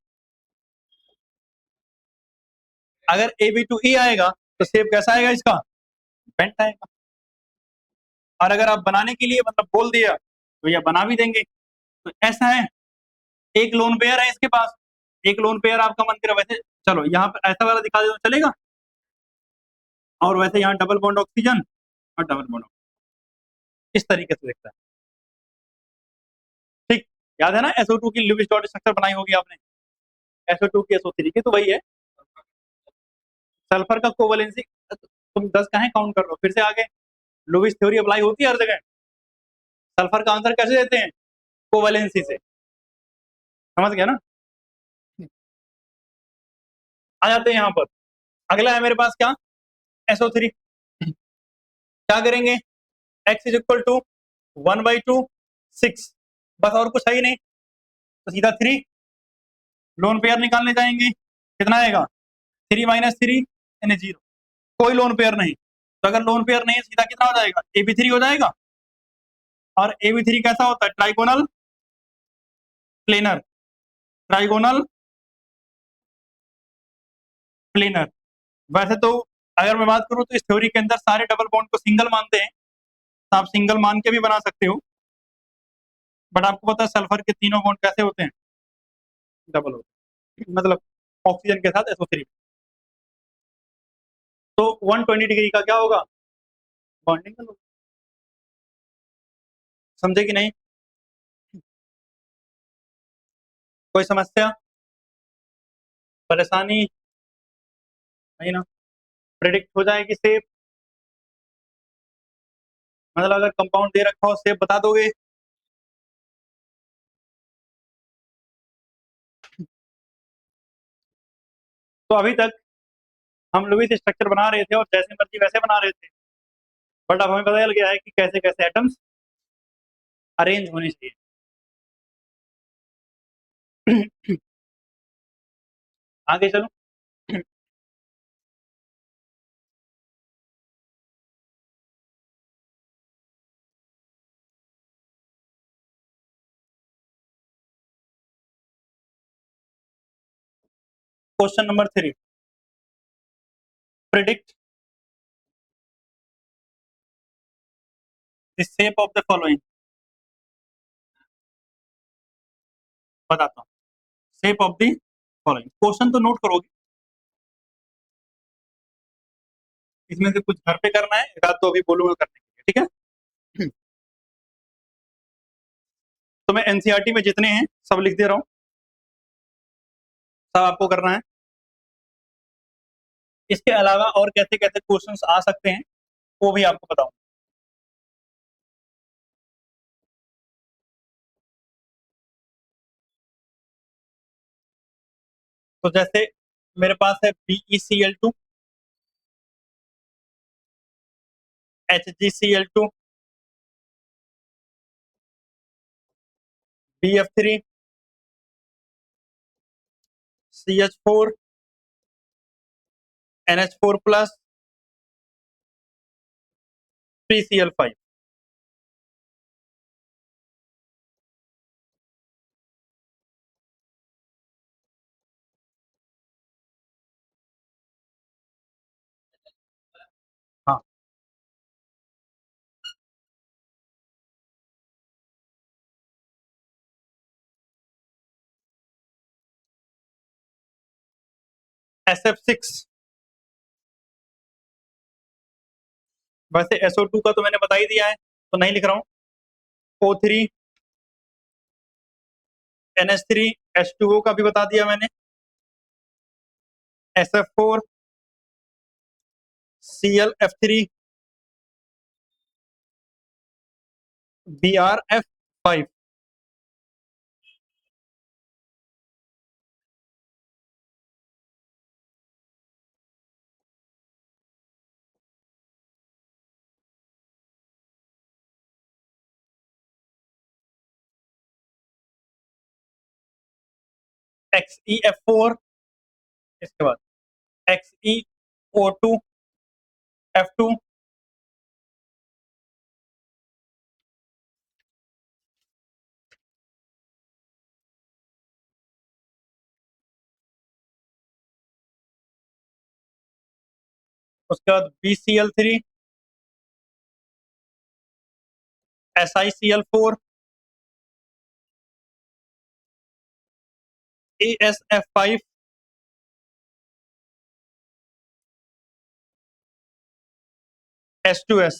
अगर AB2E आएगा तो शेप कैसा आएगा इसका, बेंट आएगा। और अगर आप बनाने के लिए मतलब बोल दिया तो ये बना भी देंगे। तो ऐसा है, एक लोन पेयर है इसके पास, एक लोन पेयर आपका मन करे वैसे, चलो यहाँ पे ऐसा वाला दिखा दे तो चलेगा, और वैसे यहाँ डबल बॉन्ड ऑक्सीजन और डबल बॉन्ड, इस तरीके से दिखता है। ठीक, याद है ना SO2 की लुईस डॉट स्ट्रक्चर बनाई होगी आपने, SO2 की SO3 की, तो वही है। सल्फर का कोवैलेंसी, तुम 10 कहाँ काउंट कर रहे हो, फिर से आगे लुईस थ्योरी अप्लाई होती है हर जगह। सल्फर का आंसर कैसे देते हैं, कोवैलेंसी से, समझ गया ना। आ जाते हैं यहाँ पर। अगला है मेरे पास क्या, SO3। क्या करेंगे, X इज इक्वल टू 1/2 6, बस और कुछ है ही नहीं, तो सीधा 3। लोन पेयर निकालने जाएंगे, कितना आएगा, 3 माइनस 3 यानी 0, कोई लोन पेयर नहीं। तो अगर लोन पेयर नहीं है सीधा कितना हो जाएगा, AB3 हो जाएगा। और AB3 कैसा होता है, ट्राइगोनल प्लेनर, ट्राइगोनल प्लेनर। वैसे तो अगर मैं बात करूं तो इस थ्योरी के अंदर सारे डबल बॉन्ड को सिंगल मानते हैं, तो आप सिंगल मान के भी बना सकते हो, बट आपको पता है सल्फर के तीनों बॉन्ड कैसे होते हैं, डबल होते हैं, मतलब ऑक्सीजन के साथ SO3। तो 120 डिग्री का क्या होगा, बॉन्डिंग, समझे कि नहीं, कोई समस्या परेशानी, नहीं ना, प्रेडिक्ट हो जाएगी सेप, मतलब अगर कंपाउंड दे रखा हो सेप बता दोगे। तो अभी तक हम लुईस स्ट्रक्चर बना रहे थे और जैसे मर्जी वैसे बना रहे थे, बट अब हमें पता चल गया है कि कैसे कैसे एटम्स अरेंज होने चाहिए। आगे चलो। Question number 3, predict the shape of the following. बताता हूँ, shape of the following, question तो नोट करोगे, इसमें से कुछ घर पे करना है, एक आध तो अभी बोलूंगा करने के लिए, ठीक है। तो मैं एनसीईआरटी में जितने हैं सब लिख दे रहा हूँ, सब आपको करना है। इसके अलावा और कैसे कैसे क्वेश्चंस आ सकते हैं वो भी आपको बताऊं। तो जैसे मेरे पास है BeCl2, HgCl2, BF3 CH4 NH4 plus 3Cl5। हाँ, SF6। वैसे SO2 का तो मैंने बता ही दिया है, तो नहीं लिख रहा हूँ। O3 NH3 H2O का भी बता दिया मैंने। SF4 ClF3 BrF5। XeF4, इसके बाद XeO2 F2, उसके बाद BCl3 SiCl4 AsF5 H2S।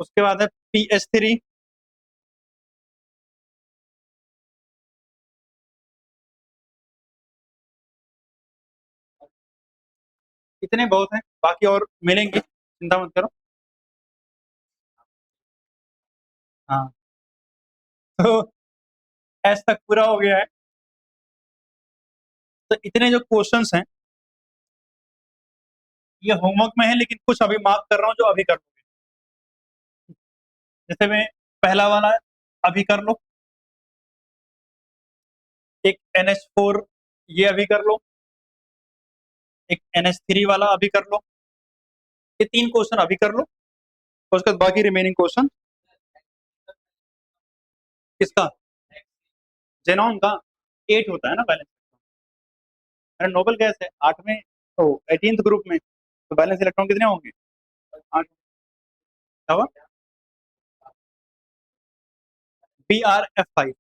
उसके बाद है PH3 इतने बहुत हैं, बाकी और मिलेंगे, चिंता मत करो। हाँ, तो एस तक पूरा हो गया है। तो इतने जो क्वेश्चंस हैं ये होमवर्क में है, लेकिन कुछ अभी मार्क कर रहा हूँ जो अभी कर लोगे। जैसे मैं पहला वाला अभी कर लो, एक NH4 ये अभी कर लो, एक NH3 वाला अभी कर लो। ये 3 क्वेश्चन अभी कर लो, और उसके बाद बाकी रिमेनिंग क्वेश्चन। किसका? जेनॉन का 8 होता है ना बैलेंस। अरे नोबल गैस है 8वें, तो 18th ग्रुप में, तो बैलेंस इलेक्ट्रॉन कितने होंगे? 8। BrF5।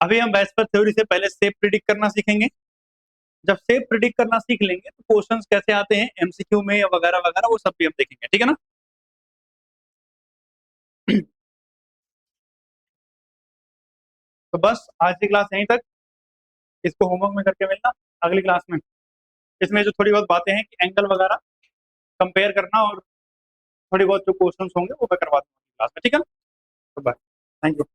अभी हम वेस्पर थ्योरी से पहले शेप प्रिडिक्ट करना सीखेंगे। जब शेप प्रिडिक्ट करना सीख लेंगे तो क्वेश्चंस कैसे आते हैं MCQ में या वगैरह वगैरह वो सब भी हम देखेंगे, ठीक है ना। तो बस आज की क्लास यहीं तक। इसको होमवर्क में करके मिलना अगली क्लास में। इसमें जो थोड़ी बहुत बातें हैं कि एंगल वगैरह कंपेयर करना, और थोड़ी बहुत जो क्वेश्चंस होंगे वो मैं करवा दूंगा क्लास में, ठीक है ना। तो बाय, थैंक यू।